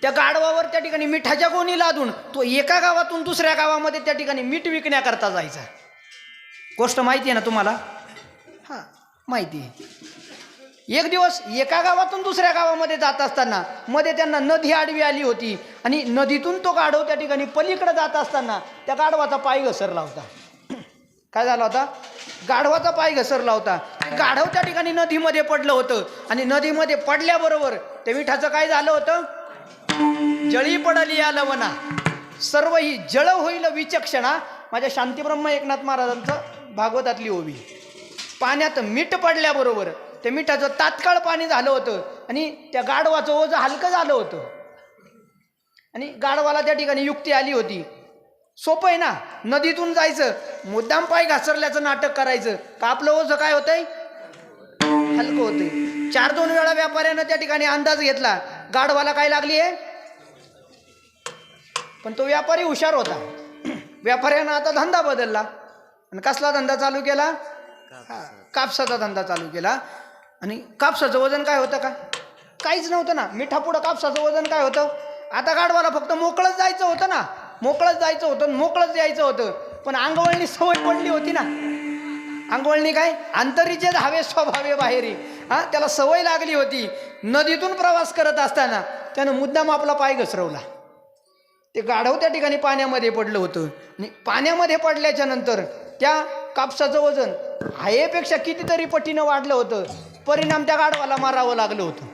त्या गाढवावर त्या ठिकाणी मिठाच्या गोणी लादून तो एका गावातून दुसऱ्या गावामध्ये त्या ठिकाणी मीठ विकण्याकरता जायचा. गोष्ट माहिती आहे ना तुम्हाला? हां, माहिती आहे. एक दिवस एका गावातून दुसऱ्या गावामध्ये जात असताना मध्ये त्यांना नदी आडवी आली होती. आणि नदीतून तो गाढव त्या ठिकाणी पलीकडे जात असताना त्या गाढवाचा पाय घसरला होता. काय झाला होता? गाढवाचा पाय घसरला होता. गाढव त्या ठिकाणी नदीमध्ये पडलं होतं. आणि नदीमध्ये पडल्याबरोबर त्या मिठाचं काय झालं होतं? जळी पडली या लवना, सर्व ही जळ होईल विचक्षणा. माझ्या शांतीब्रह्म एकनाथ महाराजांचं भागवतातली ओवी. पाण्यात मीठ पडल्याबरोबर त्या मिठाचं तात्काळ पाणी झालं होतं. आणि त्या गाढवाचं ओझं हलकं झालं होतं. आणि गाढवाला त्या ठिकाणी युक्ती आली होती. सोपं आहे ना, नदीतून जायचं, मुद्दाम पाय घसरल्याचं नाटक करायचं का आपलं ओझं काय होतंय? हलकं होतंय. 4-2 वेळा व्यापाऱ्यानं त्या ठिकाणी अंदाज घेतला, गाढवाला काय लागली आहे. पण तो व्यापारी हुशार होता. व्यापाऱ्यानं आता धंदा बदलला. आणि कसला धंदा चालू केला? कापसाचा धंदा चालू केला. आणि कापसाचं वजन काय होतं का? काहीच नव्हतं ना. मिठापुढं कापसाचं वजन काय होतं? आता गाढवाला फक्त मोकळंच जायचं होतं ना, मोकळंच जायचं होतं, मोकळंच यायचं होतं. पण अंगवळणी सवय पडली होती ना. अंगवळणी काय? अंतरीचे धावे स्वभावे बाहेरी. हां, त्याला सवय लागली होती. नदीतून प्रवास करत असताना त्यानं मुद्दाम आपला पाय घसरवला. ते गाढव त्या ठिकाणी पाण्यामध्ये पडलं होतं. आणि पाण्यामध्ये पडल्याच्या नंतर त्या कापसाचं वजन हायेपेक्षा कितीतरी पटीनं वाढलं होतं. परिणाम त्या गाढवाला मारावं लागलं होतं.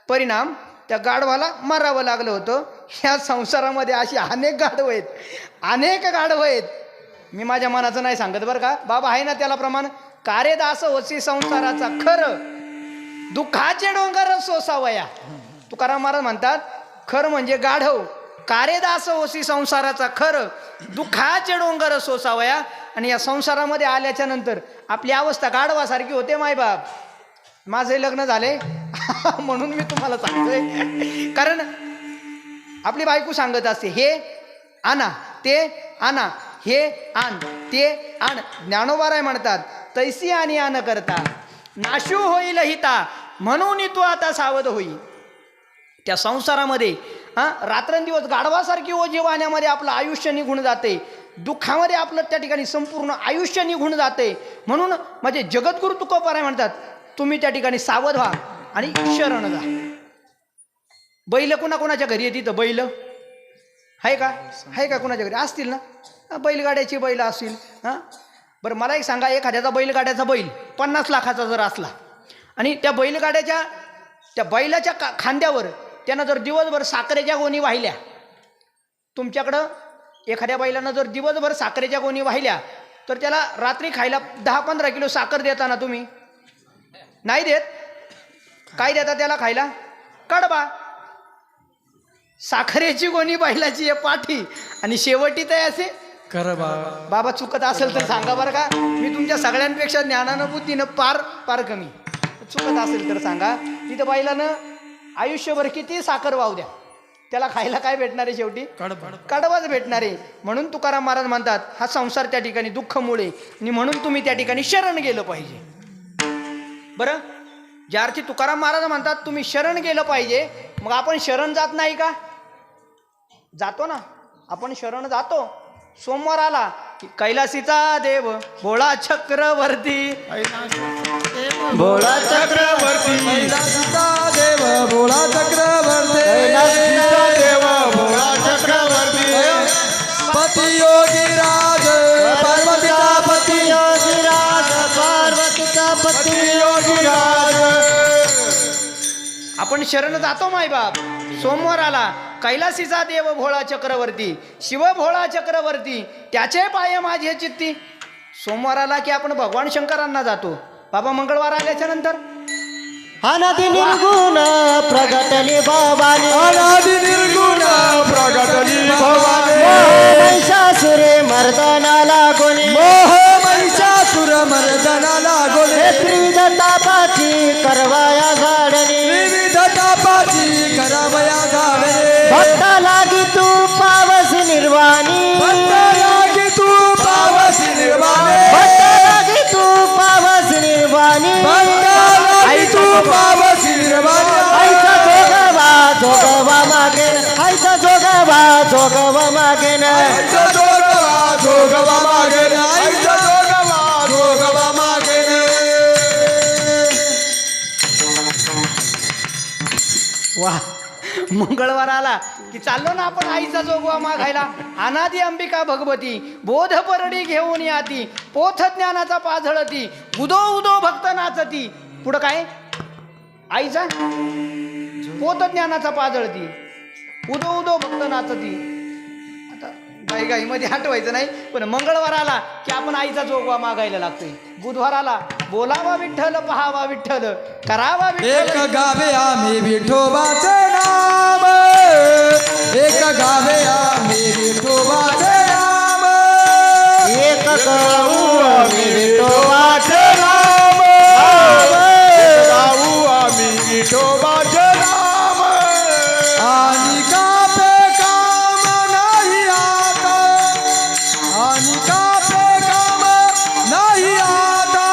परिणाम त्या गाढवाला मारावं लागलं होतं. ह्या संसारामध्ये अशी अनेक गाढवं आहेत, अनेक गाढवं आहेत. मी माझ्या मनाचं नाही सांगत बरं का बाबा, आहे ना त्याला प्रमाण. कारे दास होसी संसाराचा खरं, दुःखाचे डोंगर सोसावया. तुकाराम महाराज म्हणतात, खरं म्हणजे गाढव. कारे दास होसी संसाराचा खरं, दुःखाचे डोंगर सोसावया. आणि या संसारामध्ये आल्याच्या नंतर आपली अवस्था गाढवासारखी होते मायबाप. माझे लग्न झाले म्हणून मी तुम्हाला सांगतोय. कारण आपली बायको सांगत असते, हे आणा, ते आणा, हे आण, ते आण. ज्ञानोबाराय म्हणतात, तैसी आणि आण करता नाशू होईल हिता, म्हणून तू आता सावध होई. त्या संसारामध्ये रात्रंदिवस गाढवासारखी ओझी वाहण्यामध्ये आपलं आयुष्य निघून जाते. दुःखामध्ये आपलं त्या ठिकाणी संपूर्ण आयुष्य निघून जाते. म्हणून म्हणजे जगद्गुरु तुकोबाराय म्हणतात, तुम्ही त्या ठिकाणी सावध व्हा आणि शरण जा. बैल कोणाच्या घरी येते? तर बैल आहे का? आहे का कोणाच्या घरी? असतील ना, बैलगाड्याची बैल असतील. हां, बरं मला एक सांगा, एखाद्याचा बैलगाड्याचा बैल 50 लाखाचा जर असला आणि त्या बैलगाड्याच्या त्या बैलाच्या खांद्यावर त्यानं जर दिवसभर साखरेच्या गोणी वाहिल्या, तुमच्याकडं एखाद्या बैलानं जर दिवसभर साखरेच्या गोणी वाहिल्या तर त्याला रात्री खायला 10-15 किलो साखर देता ना तुम्ही? नाही देत. काय देता त्याला खायला? कडबा. साखरेची गोणी बैलाची आहे पाठी आणि शेवटी ते असे. कर बाबा चुकत असेल तर सांगा बरं का. मी तुमच्या सगळ्यांपेक्षा ज्ञानानं बुद्धीनं पार कमी. चुकत असेल तर सांगा. तिथं बैलानं आयुष्यभर किती साखर वाहू द्या, त्याला खायला काय भेटणार आहे शेवटी? कडबाच भेटणार आहे. म्हणून तुकाराम महाराज म्हणतात हा संसार त्या ठिकाणी दुःखमुळे आणि म्हणून तुम्ही त्या ठिकाणी शरण गेलं पाहिजे. बरं, ज्या अर्थी तुकाराम महाराज म्हणतात तुम्ही शरण गेलं पाहिजे, मग आपण शरण जात नाही का? जातो ना, आपण शरण जातो. सोमवार आला की कैलासीचा देव भोळा चक्रवर्ती, भोळा चक्रवर्ती, कैलासचा देव भोळा चक्रवर्ती, कैलासचा देव भोळा चक्रवर्ती, पती योगीराज पार्वतीचा पती, योगीराज पार्वतीचा पती योगीराज. आपण शरण जातो मायबाप. सोमवार आला कैलासीचा देव भोळा चक्रवर्ती, शिव भोळा चक्रवर्ती, त्याचे पाय माझे चित्ती. सोमवार आला की आपण भगवान शंकरांना जातो. बाबा मंगळवार आल्याच्या नंतर अनादि निर्गुण प्रगटली भवानी, अनादि निर्गुण प्रगटली भवानी, महिषासुरे मर्दनाला गोनी, मोह महिषासुर मर्दनाला गोले, त्रिविध तापाची करवाया झाडणी, विविध तापाची करावया झाडे, भक्ता लागी तू पावस निर्वाणी, भक्ता लागी तू पावसी निर्वाणे, भक्ता लागी तू पावस निर्वाणी, भक्ता लागी तू पावसी निर्वाणे. आईचा जोगवा मागे, आईचा जोगवा मागे न, आईचा जोगवा मागे न, आईचा जोगवा मागे न. वा, मंगळवार आला की चाललो ना आपण आईचा जोगवा मागायला. अनादी अंबिका भगवती बोध परडी घेऊन याती, पोथ ज्ञानाचा पाझळती, उदो उदो भक्त नाचती. पुढं काय? आईचा पोथ ज्ञानाचा पाझळती, उदो उदो भक्त नाचती. आता गाईमध्ये हटवायचं नाही, पण मंगळवार आला की आपण आईचा जोगवा मागायला लागतोय. बुधवार आला बोलावा विठ्ठल, पहावा विठ्ठल, करावा एक विठ्ठल. गावे आम्ही विठोबाचे नाम, एक गावे आम्ही विठोबाचे नाम, एक गाऊ आम्ही विठोबाचे नाम, गाऊ आम्ही विठोबाचे नाम. आणि कापे काम नाही आता, आणि कापे काम नाही आता,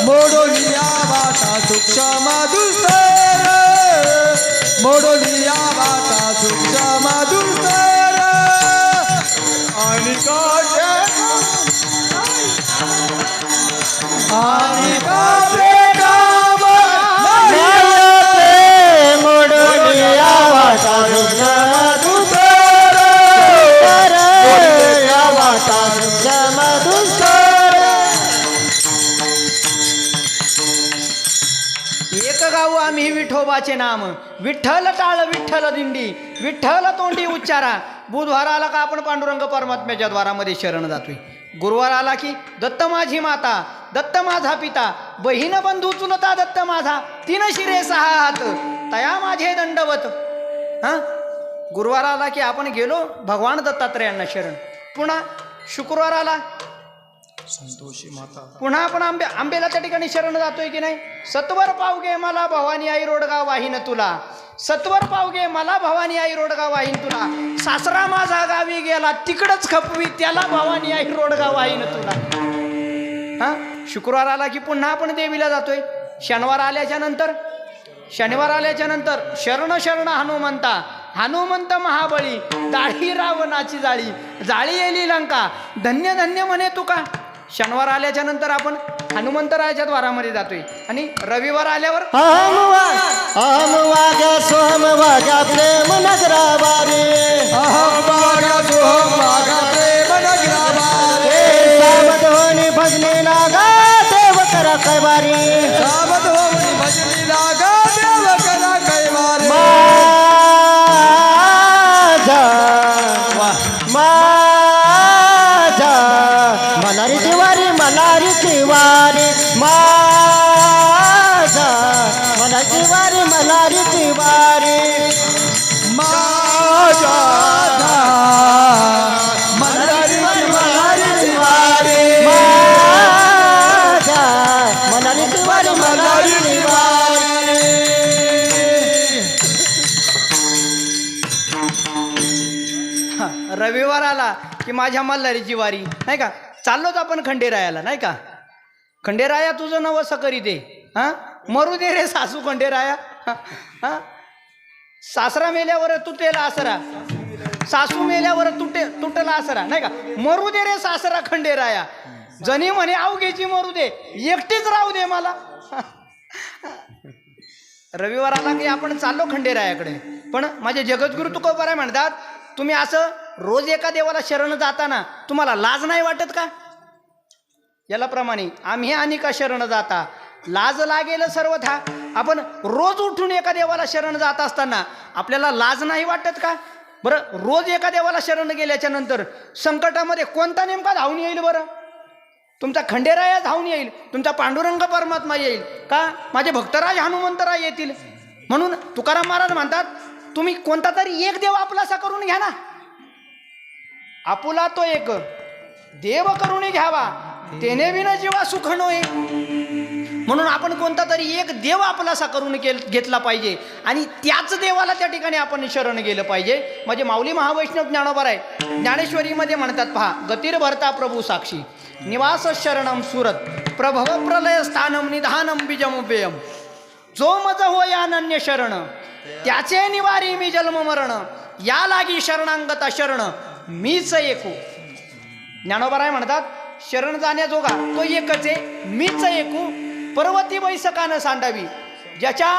मोडोलिया वाटा सूक्ष्म दुसर, मोडोलिया वाटा सूक्ष्म दुसर. आणि कापे आणि कापे काम नाही मोडलिया वाटा दुसर, मोडलिया वाटा मधुसर. एक गाऊ आम्ही विठोबाचे नाम, विठ्ठल टाळ विठ्ठल दिंडी, विठ्ठल तोंडी उच्चारा. बुधवार आला का आपण पांडुरंग परमात्म्याच्या द्वारामध्ये शरण जातोय. गुरुवार आला की दत्त माझी माता, दत्त माझा पिता, बहीण बंधू चुलता दत्त माझा, 3 शिरे 6 हात, तया माझे दंडवत. गुरुवार आला की आपण गेलो भगवान दत्तात्रयांना शरण. पुन्हा शुक्रवार आला संतोषी माता, पुन्हा आपण आंबेला त्या ठिकाणी शरण जातोय की नाही. सत्वर पावगे मला भवानी आई रोडगा वाहीन तुला, सत्वर पावगे मला भवानी आई रोडगा वाहीन तुला, सासरा माझा गावी गेला तिकडच खपवी त्याला भवानी आई रोडगा वाहीन तुला. शुक्रवार आला की पुन्हा आपण देवीला जातोय. शनिवार आल्याच्या नंतर शरण शरण हनुमंता, हनुमंत महाबळी, दाढी रावणाची जाळी, जाळी येली लंका, धन्य धन्य म्हणे तुका. शनिवार आल्याच्या नंतर आपण हनुमंतरायाच्या द्वारामध्ये जातोय. आणि रविवार आल्यावर अहम वाग्या सोहम वाग्या प्रेम नगरा बारे, अहम वागा सोहम वागा प्रेम नगराबारे, सावधोनी भजनी लागा देव करा कैवारी, सावध होऊन भजनी लागा देव करा कैवारे. माझा माझा मन मल्हारीची वारी माझा मनाची वारी मल्हारीची वारी माझ्या मल्हारीची मल्हारीची वारी माझा मल्हारीची वारी मल्हारीची वारी रविवार आला की माझ्या मल्हारीची वारी नाही का. चाललोच आपण खंडेरायाला नाही का. खंडेराया तुझं नवस करी दे हां. मरू दे रे सासू खंडेराया. हां सासरा मेल्यावर तुटेल आसरा सासू मेल्यावर तुटला आसरा नाही का. मरू दे रे सासरा खंडेराया जणी म्हणे अवघेची मरू दे एकटीच राहू दे मला. रविवार आला की आपण चाललो खंडेरायाकडे. पण माझे जगद्गुरु तुकोबाराय म्हणतात तुम्ही असं रोज एका देवाला शरण जाताना तुम्हाला लाज नाही वाटत का. याला प्रमाणे आम्ही आणि का शरण जाता लाज लागेल सर्वथा. आपण रोज उठून एका देवाला शरण जात असताना आपल्याला लाज नाही वाटत का. बरं रोज एका देवाला शरण गेल्याच्या नंतर संकटामध्ये कोणता नेमका धावून येईल बरं. तुमचा खंडेराया धावून येईल, तुमचा पांडुरंग परमात्मा येईल का, माझे भक्तराज हनुमंतराय येतील. म्हणून तुकाराम महाराज म्हणतात तुम्ही कोणता तरी एक देव आपलासा करून घ्या ना. आपुला तो एक देव करून घ्यावा तेने विन जीवा सुख नोय. म्हणून आपण कोणता तरी एक देव आपलासा करून घेतला पाहिजे आणि त्याच देवाला त्या ठिकाणी आपण शरण गेलं पाहिजे. म्हणजे माऊली महावैष्णव ज्ञानोबाराय ज्ञानेश्वरीमध्ये म्हणतात पहा गतीर भरता प्रभू साक्षी निवास शरणम सुरत प्रभव प्रलय स्थानम निधानम बीजमुपेयम. जो मज होय अनन्य शरण त्याचे निवारी मी जन्म मरण या लागी शरणांगता शरण मीच एकू. ज्ञानोबाराय म्हणतात शरण जाण्याजोगा तो एकच आहे मीच एकू. पर्वती बैसकानं सांडावी ज्याच्या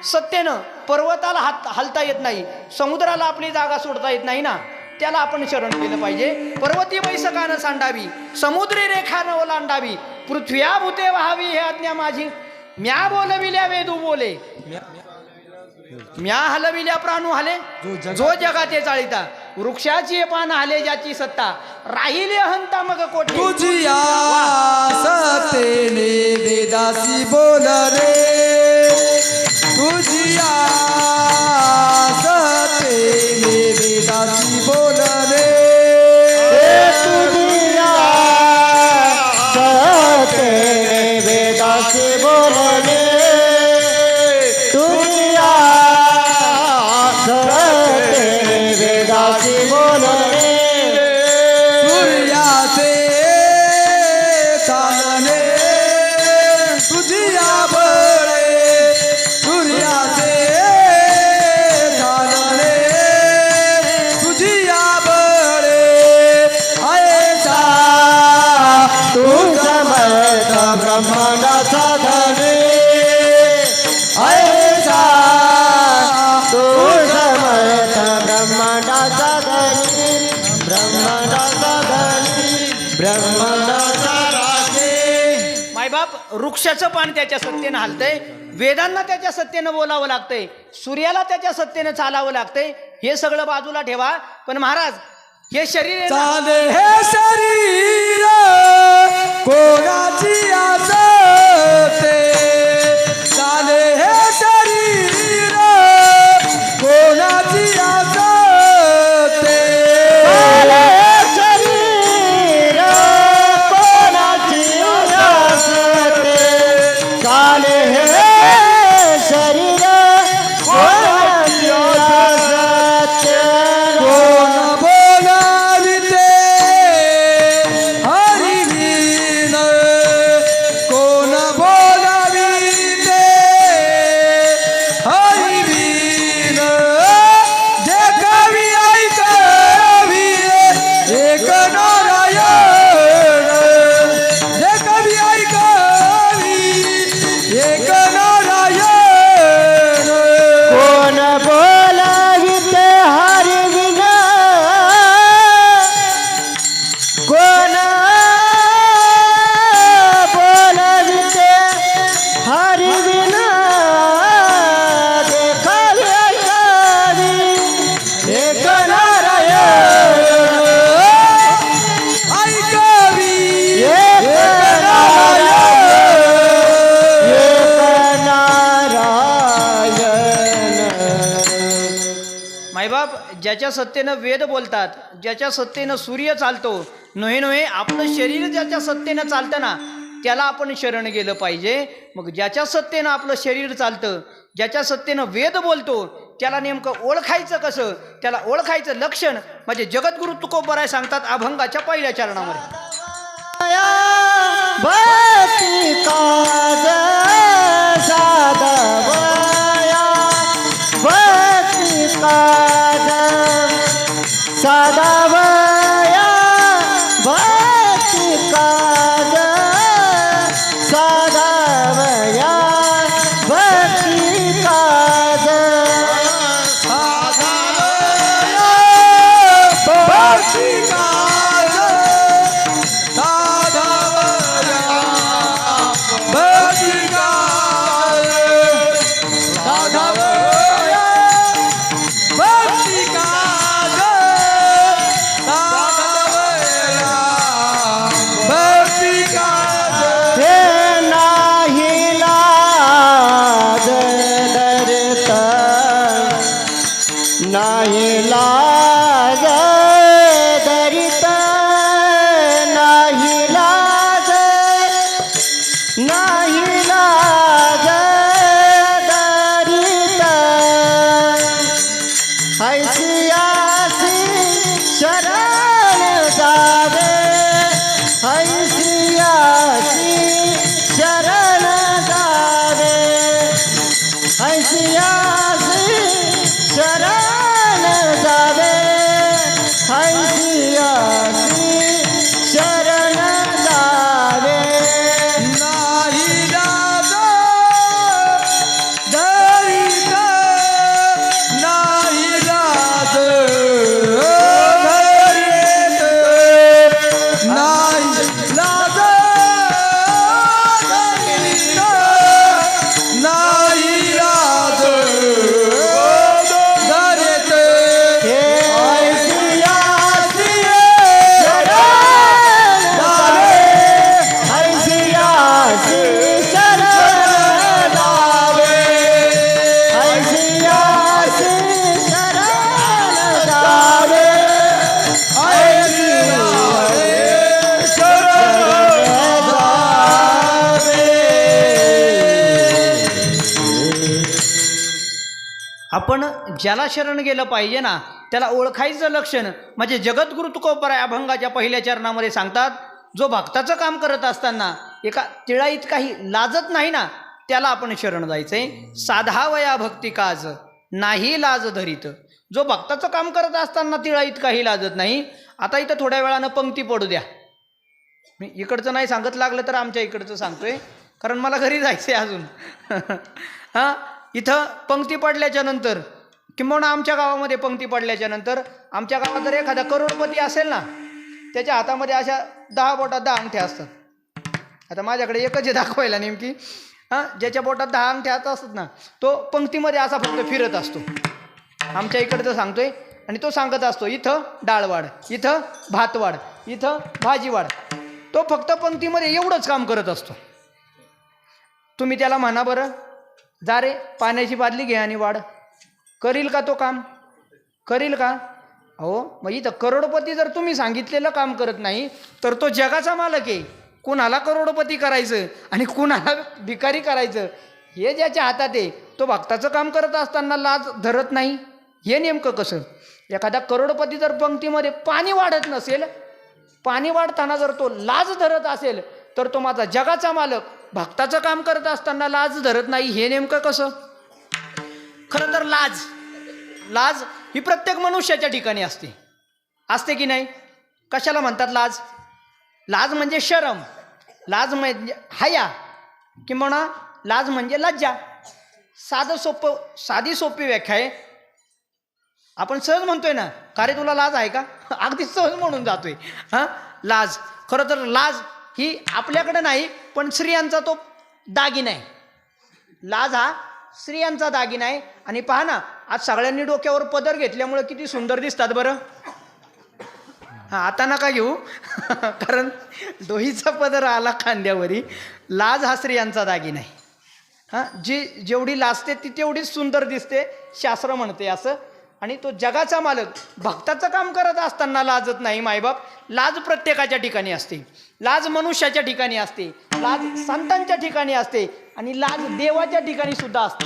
सत्तेनं पर्वताला हलता येत नाही समुद्राला आपली जागा सोडता येत नाही ना त्याला आपण शरण केलं पाहिजे. पर्वती बैसकानं सांडावी समुद्री रेखानं ओलांडावी पृथ्व्या भूते व्हावी हे आज्ञा माझी. म्या बोलविल्या वेदू बोले म्या हलविल्या प्राणू हले जो जगाते चाळीता वृक्षाची पान हले ज्याची सत्ता राहिले हंता मग कोठे. तुझिया सतेने वेदासी बोल रे तुझिया सतेने वेदासी बोल रे तुझिया सतेने वेदासी बोलले तुझिया सतेने वेदासी बोलले सूर्याचे चालणे तुझिया बळे सूर्याचे चालणे तुझिया बळे ऐसा तू समर्थ ब्रह्मांडाचा धनी ऐसा तू समर्थ ब्रह्मांडाचा धनी ब्रह्मांडाचा धनी ब्रह्मांडाचा राजे. मायबाप वृक्षाचं पान त्याच्या सत्तेनं हलतंय वेदांना त्याच्या सत्तेनं बोलावं लागतंय सूर्याला त्याच्या सत्तेनं चालावं लागतंय. हे सगळं बाजूला ठेवा पण महाराज हे शरीर आहे ना, चाले हे शरीर कोणाची असते चाले हे शरीर कोणाची असते शरीर कोणाची असते काले हे शरीर कोणाची असते कोण बोलाविते ज्याच्या सत्तेनं वेद बोलतात, ज्याच्या सत्तेनं सूर्य चालतो, नव्हे नव्हे आपलं शरीर ज्याच्या सत्तेनं चालतं ना, त्याला आपण शरण गेलं पाहिजे. मग ज्याच्या सत्तेनं आपलं शरीर चालतं, ज्याच्या सत्तेनं वेद बोलतो, त्याला नेमकं ओळखायचं कसं? त्याला ओळखायचं लक्षण म्हणजे जगद्गुरु तुकोबराय सांगतात अभंगाच्या पहिल्या चरणामध्ये. भक्ती काज साधवया, भक्ती काज साधवया, भक्ती काज साधवया, भक्ती काज साधवया, भक्ती काज साधवया, भक्ती काज साधवया, भक्ती काज साधवया, भक्ती काज हे नाही लाज धरत, नाही लाज धरित, नाही लाज, नाही लाज धरित, हैसियासी शरण जावे, हैसियासी शरण जावे, हैसियासी शरण जावे, हैसियासी शरण जावे. नाही लाज धरित, नाही लाज धरित, नाही लाज धरित, नाही लाज धरित. हे हैसियासी शरण जावे, हैसियासी शरण जावे, हैसियासी शरण जावे, आपण ज्याला शरण गेलं पाहिजे ना, त्याला ओळखायचं लक्षण म्हणजे जगद्गुरु तुकोबराय अभंगाच्या पहिल्या चरणामध्ये सांगतात, जो भक्ताचं काम करत असताना एका तिळाईत काही लाजत नाही ना, त्याला आपण शरण जायचंय. साधावया भक्ती काज नाही लाज धरीत. जो भक्ताचं काम करत असताना तिळाईत काही लाजत नाही. आता इथं थोड्या वेळानं पंक्ती पडू द्या. मी इकडचं नाही सांगत, लागलं तर आमच्या इकडचं सांगतोय, कारण मला घरी जायचं आहे अजून. हां, इथं पंक्ती पडल्याच्या नंतर किंबहुना आमच्या गावामध्ये पंक्ती पडल्याच्या नंतर, आमच्या गावात जर एखादा करोडपती असेल ना, त्याच्या हातामध्ये अशा 10 बोटात 10 अंगठ्या असतात. आता माझ्याकडे एकच आहे दाखवायला नेमकी. हां, ज्याच्या बोटात 10 अंगठ्या असतात ना, तो पंक्तीमध्ये असा फक्त फिरत असतो. आमच्या इकडचं सांगतोय. आणि तो सांगत असतो, इथं डाळ वाढ, इथं भात वाढ, इथं भाजी वाढ. तो फक्त पंक्तीमध्ये एवढंच काम करत असतो. तुम्ही त्याला म्हणा बरं, जा रे पाण्याची बादली घे आणि वाढ. करील का तो काम? करील का? अहो, मग इथं करोडपती जर तुम्ही सांगितलेलं काम करत नाही, तर तो जगाचा मालक आहे. कुणाला करोडपती करायचं आणि कुणाला भिकारी करायचं हे ज्याच्या हातात आहे, तो भक्ताचं काम करत असताना लाज धरत नाही. हे नेमकं कसं? एखादा करोडपती जर पंक्तीमध्ये पाणी वाढत नसेल, पाणी वाढताना जर तो लाज धरत असेल, तर तो माझा जगाचा मालक भक्ताचं काम करत असताना लाज धरत नाही. हे नेमकं कसं? खरं तर लाज ही प्रत्येक मनुष्याच्या ठिकाणी असते. असते की नाही? कशाला म्हणतात लाज? लाज म्हणजे शरम, लाज म्हणजे हया, किंवा लाज म्हणजे लज्जा. साधी सोपी व्याख्या आहे. आपण सहज म्हणतोय ना, का रे तुला लाज आहे का? अगदी सहज म्हणून जातोय. हां, लाज. खरं तर लाज ही आपल्याकडे नाही, पण स्त्रियांचा तो दागिना आहे. लाज हा स्त्रियांचा दागिना आहे. आणि पहा ना, आज सगळ्यांनी डोक्यावर पदर घेतल्यामुळे किती सुंदर दिसतात बरं. हां, आता नका घेऊ कारण डोईचा पदर आला खांद्यावरी. लाज हा स्त्रियांचा दागिना आहे. हां, जेवढी लाजते ती तेवढीच सुंदर दिसते, शास्त्र म्हणते असं. आणि तो जगाचा मालक भक्ताचं काम करत असताना लाजत नाही मायबाप. लाज प्रत्येकाच्या ठिकाणी असते, लाज मनुष्याच्या ठिकाणी असते, लाज संतांच्या ठिकाणी असते आणि लाज देवाच्या ठिकाणी सुद्धा असते.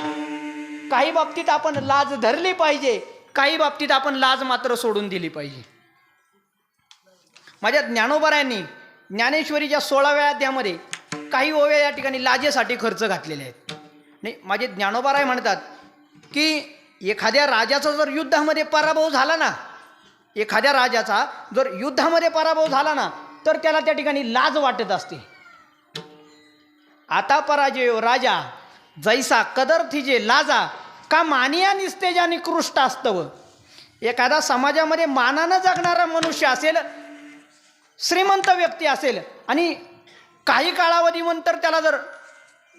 काही बाबतीत आपण लाज धरली पाहिजे, काही बाबतीत आपण लाज मात्र सोडून दिली पाहिजे. माझ्या ज्ञानोबारायांनी ज्ञानेश्वरीच्या 16व्या अध्यायामध्ये काही ओव्या या ठिकाणी लाजेसाठी खर्च घातलेले आहेत. नाही, माझे ज्ञानोबाराय म्हणतात की एखाद्या राजाचा जर युद्धामध्ये पराभव झाला ना, एखाद्या राजाचा जर युद्धामध्ये पराभव झाला ना, तर त्याला त्या ठिकाणी लाज वाटत असते. आता पराजय राजा जैसा कदरथीजे लाजा का मानिया निस्तेजा निकृष्ट असतव. एखादा समाजामध्ये मानानं जगणारा मनुष्य असेल, श्रीमंत व्यक्ती असेल आणि काही कालावधीनंतर त्याला जर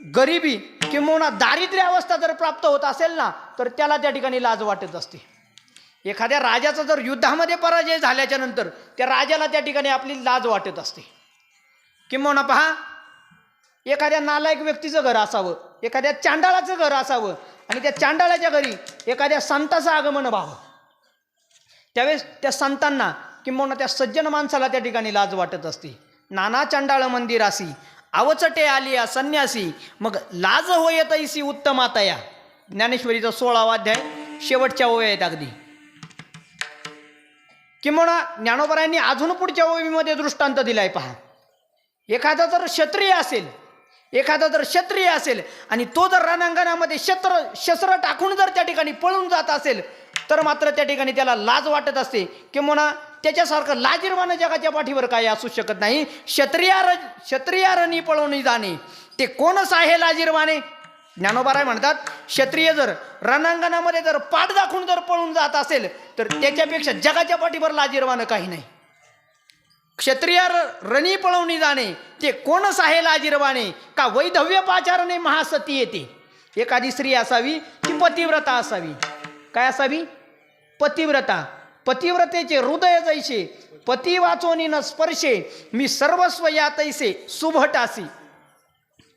गरिबी किंवा दारिद्र्य अवस्था जर प्राप्त होत असेल ना, तर त्याला त्या ठिकाणी लाज वाटत असते. एखाद्या राजाचा जर युद्धामध्ये पराजय झाल्याच्या नंतर त्या राजाला त्या ठिकाणी आपली लाज वाटत असते. किंवा पहा, एखाद्या नालायक व्यक्तीचं घर असावं, एखाद्या चांडाळाचं घर असावं आणि त्या चांडाळाच्या घरी एखाद्या संताचं आगमन व्हावं, त्यावेळेस त्या संतांना किंवा त्या सज्जन माणसाला त्या ठिकाणी लाज वाटत असते. नाना चांडाळ मंदिरासी आवचटे आलिया संन्यासी मग लाज होय तैसी उत्तमातया. ज्ञानेश्वरीचा 16वा अध्याय शेवटच्या ओव्या आहेत अगदी. किंवा ज्ञानोबरायांनी अजून पुढच्या ओवीमध्ये दृष्टांत दिलाय. पहा, एखादा जर क्षत्रिय असेल, एखादा जर क्षत्रिय असेल आणि तो जर रणांगणामध्ये शस्त्र टाकून जर त्या ठिकाणी पळून जात असेल, तर मात्र त्या ठिकाणी त्याला लाज वाटत असते. किंवा त्याच्यासारखं लाजीरवानं जगाच्या पाठीवर काही असू शकत नाही. क्षत्रियारणी पळून जाणे ते कोणच आहे लाजीरवाने. ज्ञानोबाराय म्हणतात, क्षत्रिय जर रणांगणामध्ये जर पाठ दाखवून जर पळून जात असेल, तर त्याच्यापेक्षा जगाच्या पाठीवर लाजीरवानं काही नाही. क्षत्रियार रणी पळवणी जाणे ते कोणच आहे लाजीरवाने का वैधव्य पाचारणे महासती येते. एखादी स्त्री असावी ती पतिव्रता असावी. काय असावी? पतिव्रता. पतिव्रतेचे हृदय जैसे पती वाचोनी न स्पर्शे मी सर्वस्व या तैसे सुभटासी.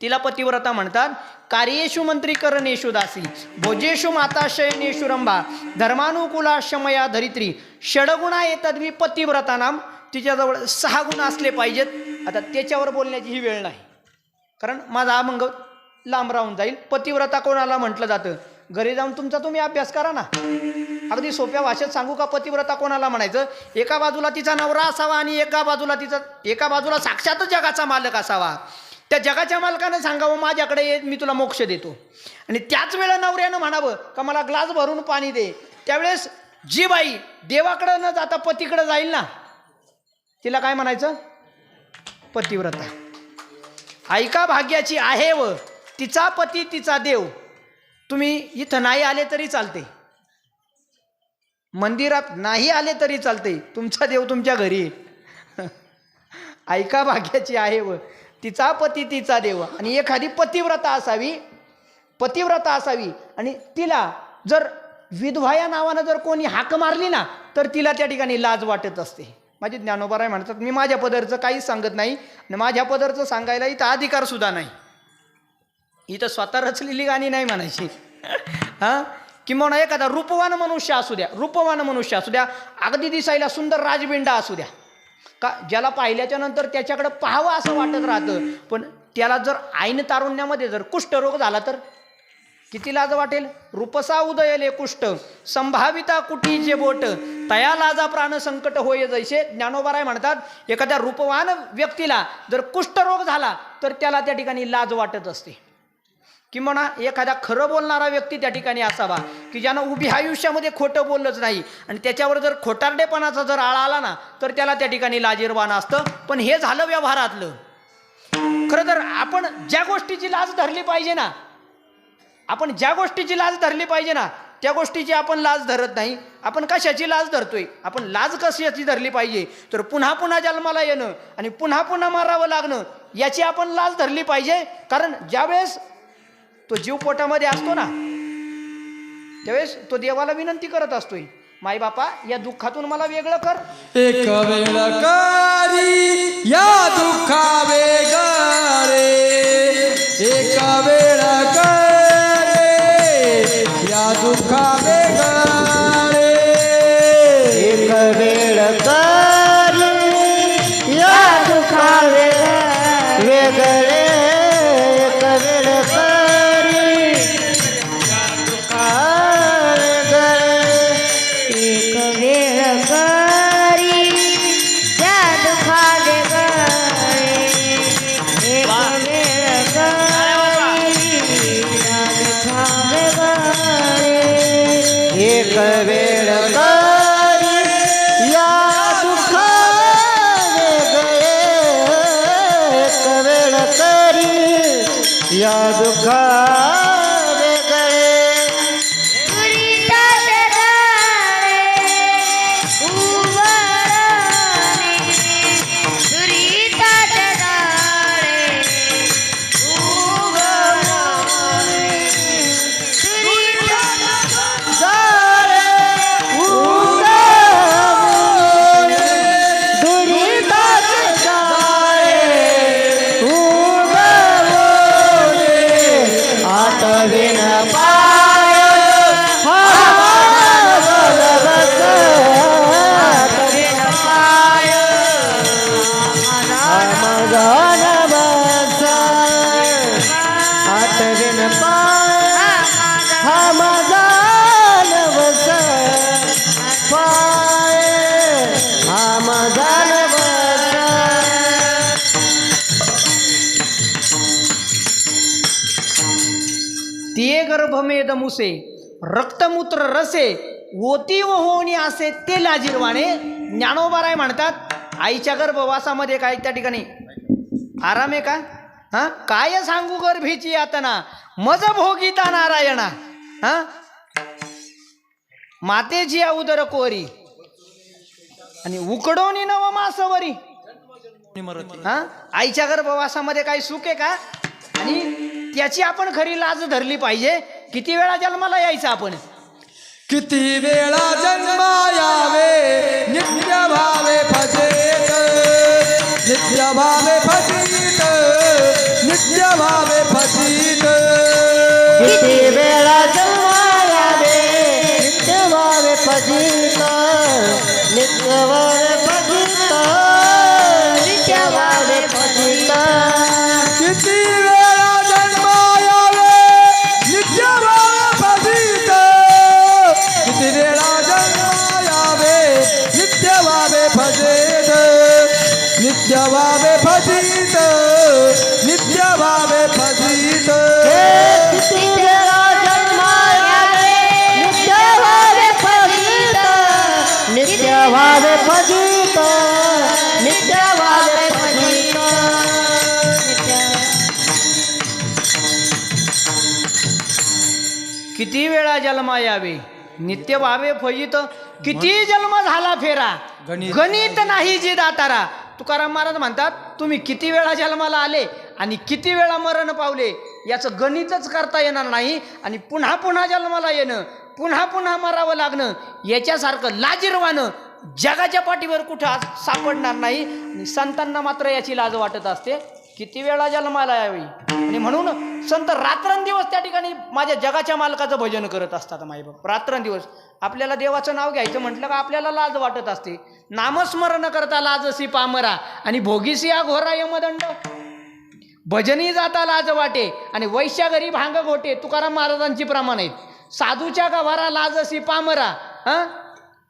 तिला पतिव्रता म्हणतात. कार्येषु मंत्री करणेषु दासी भोजेषु माताशयनेषु रंभा धर्मानुकूला शमया धरित्री षडगुणा येतद्वी पतिव्रता नाम. तिच्याजवळ 6 गुण असले पाहिजेत. आता त्याच्यावर बोलण्याची ही वेळ नाही, कारण माझा अभंग लांब राहून जाईल. पतिव्रता कोणाला म्हटलं जातं? घरी जाऊन तुमचा तुम्ही अभ्यास करा ना. अगदी सोप्या भाषेत सांगू का पतिव्रता कोणाला म्हणायचं? एका बाजूला तिचा नवरा असावा आणि एका बाजूला साक्षात जगाचा मालक असावा. त्या जगाच्या मालकानं सांगावं माझ्याकडे ये, मी तुला मोक्ष देतो. आणि त्याच वेळेला नवऱ्यानं म्हणावं का मला ग्लास भरून पाणी दे. त्यावेळेस जी बाई देवाकडं न जाता पतीकडे जाईल ना, तिला काय म्हणायचं? पतिव्रता. ऐका भाग्याची आहे व तिचा पती तिचा देव. तुम्ही इथं नाही आले तरी चालते, मंदिरात नाही आले तरी चालते, तुमचा देव तुमच्या घरी. ऐका भाग्याची आहे व तिचा पती तिचा देव. आणि एखादी पतिव्रता असावी आणि तिला जर विधवा या नावानं जर कोणी हाक मारली ना, तर तिला त्या ठिकाणी लाज वाटत असते. माझे ज्ञानोबाराय म्हणतात, मी माझ्या पदरचं काहीच सांगत नाही आणि माझ्या पदरचं सांगायला इथं अधिकार सुद्धा नाही. इथं स्वतः रचलेली गाणी नाही म्हणायची. हां, किंवा एखादा रूपवान मनुष्य असू द्या, अगदी दिसायला सुंदर राजबिंडा असू द्या, का ज्याला पाहिल्याच्या नंतर त्याच्याकडं पाहावं असं वाटत राहतं, पण त्याला जर ऐन तारुण्यामध्ये जर कुष्ठरोग झाला तर किती लाज वाटेल. रूपसा उदयले कुष्ठ संभाविता कुटीचे बोट तया लाजा प्राण संकट होय जैसे. ज्ञानोबाराय म्हणतात, एखाद्या रूपवान व्यक्तीला जर कुष्ठरोग झाला तर त्याला त्या ठिकाणी लाज वाटत असते. किंवा एखादा खरं बोलणारा व्यक्ती त्या ठिकाणी असावा की ज्यानं उभी आयुष्यामध्ये खोटं बोललंच नाही आणि त्याच्यावर जर खोटारडेपणाचा जर आळा आला ना, तर त्याला त्या ठिकाणी लाजीरवान असतं. पण हे झालं व्यवहारातलं. खरं तर आपण ज्या गोष्टीची लाज धरली पाहिजे ना, त्या गोष्टीची आपण लाज धरत नाही. आपण कशाची लाज धरतोय? आपण लाज कशाची धरली पाहिजे? तर पुन्हा पुन्हा जन्माला येणं आणि पुन्हा पुन्हा मारावं लागणं, याची आपण लाज धरली पाहिजे. कारण ज्यावेळेस तो जीव पोटामध्ये असतो ना, त्यावेळेस तो देवाला विनंती करत असतोय, माय बापा या दुःखातून मला वेगळं कर. एक वेळ करी या दुःखा वेगळे, एक वेळ करे या दुःखा वेगळे. गळे एक वेळ करी दुखावे गळे एक वेळ करी त्या दुखावे गळे एक वेळ करी त्या दुखावे गळे एक वेळ करी या दुखावे गळे एक वेळ करी या दुखावे गळे दुरिताचे जाळे उमरणे दुरिताचे जाळे उमरणे जाळे उगवणे दुरिताचे जाळे उगवणे आठवीन पाय हा बलवत आठवीन पाय माझा नवस आठवीन पाय हा माझा नवस पाय हा माझा नवस तिये गर्भमेद मुसे रक्तमूत्र रसे ओती व होणी असे ते लाजीरवाणे. ज्ञानोबाराय म्हणतात आईच्या गर्भवासामध्ये काय त्या ठिकाणी आराम आहे का? हां, काय सांगू गर्भीची यातना मज भोगिता नारायणा. हां, मातेची उदर कोरी आणि उकडवणी नव मासवरी. हां, आईच्या गर्भवासामध्ये काही सुख आहे का? आणि त्याची आपण खरी लाज धरली पाहिजे. किती वेळा जन्माला यायचं आपण? किती वेळा जन्मा यावे नित्य भावे फजित नित्य भावे फजित नित्य भावे फजित. किती वेळा जन्मायावे नित्य भावे फजित नित्य भावे फजित नित्य भावे फजित. किती वेळा जन्मा यावे नित्य भावे फजित किती वेळा जन्मा यावे नित्य भावे फजित नित्य भावे फजित नित्य भावे फजित. किती वेळा जन्मायावे नित्य भावे फजित नित्य भावे फजित नित्य भावे फजित. किती वेळा जन्मा यावे नित्य भावे फजित. किती जन्म झाला फेरा गणित नाही जी दातारा. तुकाराम महाराज म्हणतात तुम्ही किती वेळा जन्माला आले आणि किती वेळा मरण पावले याचं गणितच करता येणार नाही. आणि पुन्हा पुन्हा जन्माला येणं पुन्हा पुन्हा मरावं लागणं याच्यासारखं लाजिरवाणं जगाच्या पाठीवर कुठं आज सापडणार नाही. आणि संतांना मात्र याची लाज वाटत असते. किती वेळा जन्माला यावी. आणि म्हणून संत रात्रंदिवस त्या ठिकाणी माझ्या जगाच्या मालकाचं भजन करत असतात माईबाप. रात्रंदिवस आपल्याला देवाचं नाव घ्यायचं म्हटलं का आपल्याला लाज वाटत असते. नामस्मरण करता लाजसी पामरा आणि भोगीसी घोरा यमदंड. भजनी जाता लाज वाटे आणि वैश्या घरी भांग घोटे. तुकाराम महाराजांची प्रमाण आहेत. साधूच्या गाभारा लाजसी पामरा हां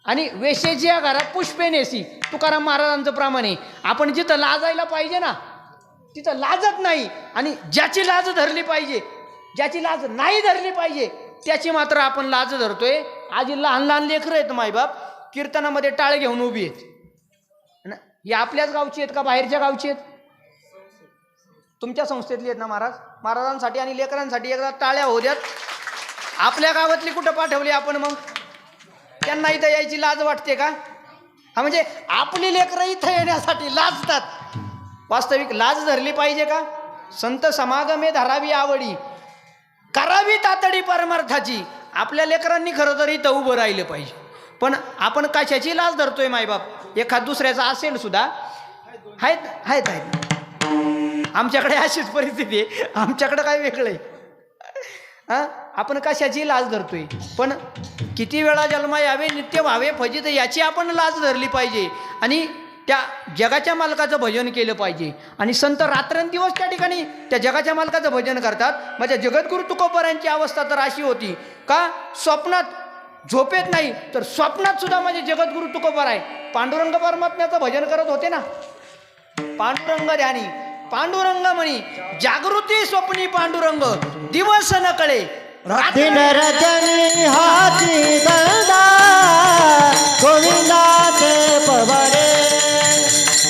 आणि वेशेची घरा पुष्पे नेसी. तुकाराम महाराजांचं प्रमाण आहे. आपण जिथं लाजायला पाहिजे ना तिथं लाजत नाही. आणि ज्याची लाज धरली पाहिजे ज्याची लाज नाही धरली पाहिजे त्याची मात्र आपण लाज धरतोय. आज लहान लहान लेकरं आहेत मायबाप कीर्तनामध्ये टाळ घेऊन उभी आहेत ना. ही आपल्याच गावची आहेत का बाहेरच्या गावची आहेत? तुमच्या संस्थेतली आहेत ना महाराज. महाराजांसाठी आणि लेकरांसाठी एकदा टाळ्या होऊ द्यात. आपल्या गावातली कुठं पाठवली आपण मग? त्यांना इथं यायची लाज वाटते का? हा म्हणजे आपली लेकरं इथं येण्यासाठी लाजतात. वास्तविक लाज धरली पाहिजे का? संत समागमे धरावी आवडी करावी तातडी परमार्थाची. आपल्या लेकरांनी खरं तर इथं उभं राहिलं पाहिजे. पण आपण कशाची लाज धरतोय मायबाप? एखाद दुसऱ्याचा असेल सुद्धा आहेत आहेत आहेत. आमच्याकडे अशीच परिस्थिती आहे. आमच्याकडं काय वेगळं आहे? हां, आपण कशाची लाज धरतोय? पण किती वेळा जन्मा यावे नित्य व्हावे फजित याची आपण लाज धरली पाहिजे. आणि त्या जगाच्या मालकाचं भजन केलं पाहिजे. आणि संत रात्रंदिवस त्या ठिकाणी त्या जगाच्या मालकाचं भजन करतात. माझ्या जगद्गुरु तुकोबारायांची अवस्था तर अशी होती का स्वप्नात झोपेत नाही तर स्वप्नात सुद्धा माझे जगद्गुरु तुकोबार आहे पांडुरंग परमात्म्याचं भजन करत होते ना. पांडुरंग ध्यानी पांडुरंग म्हणी जागृती स्वप्नी पांडुरंग दिवस न कळे दिन रजनी हाती दंदा गोविंदाचे पवारे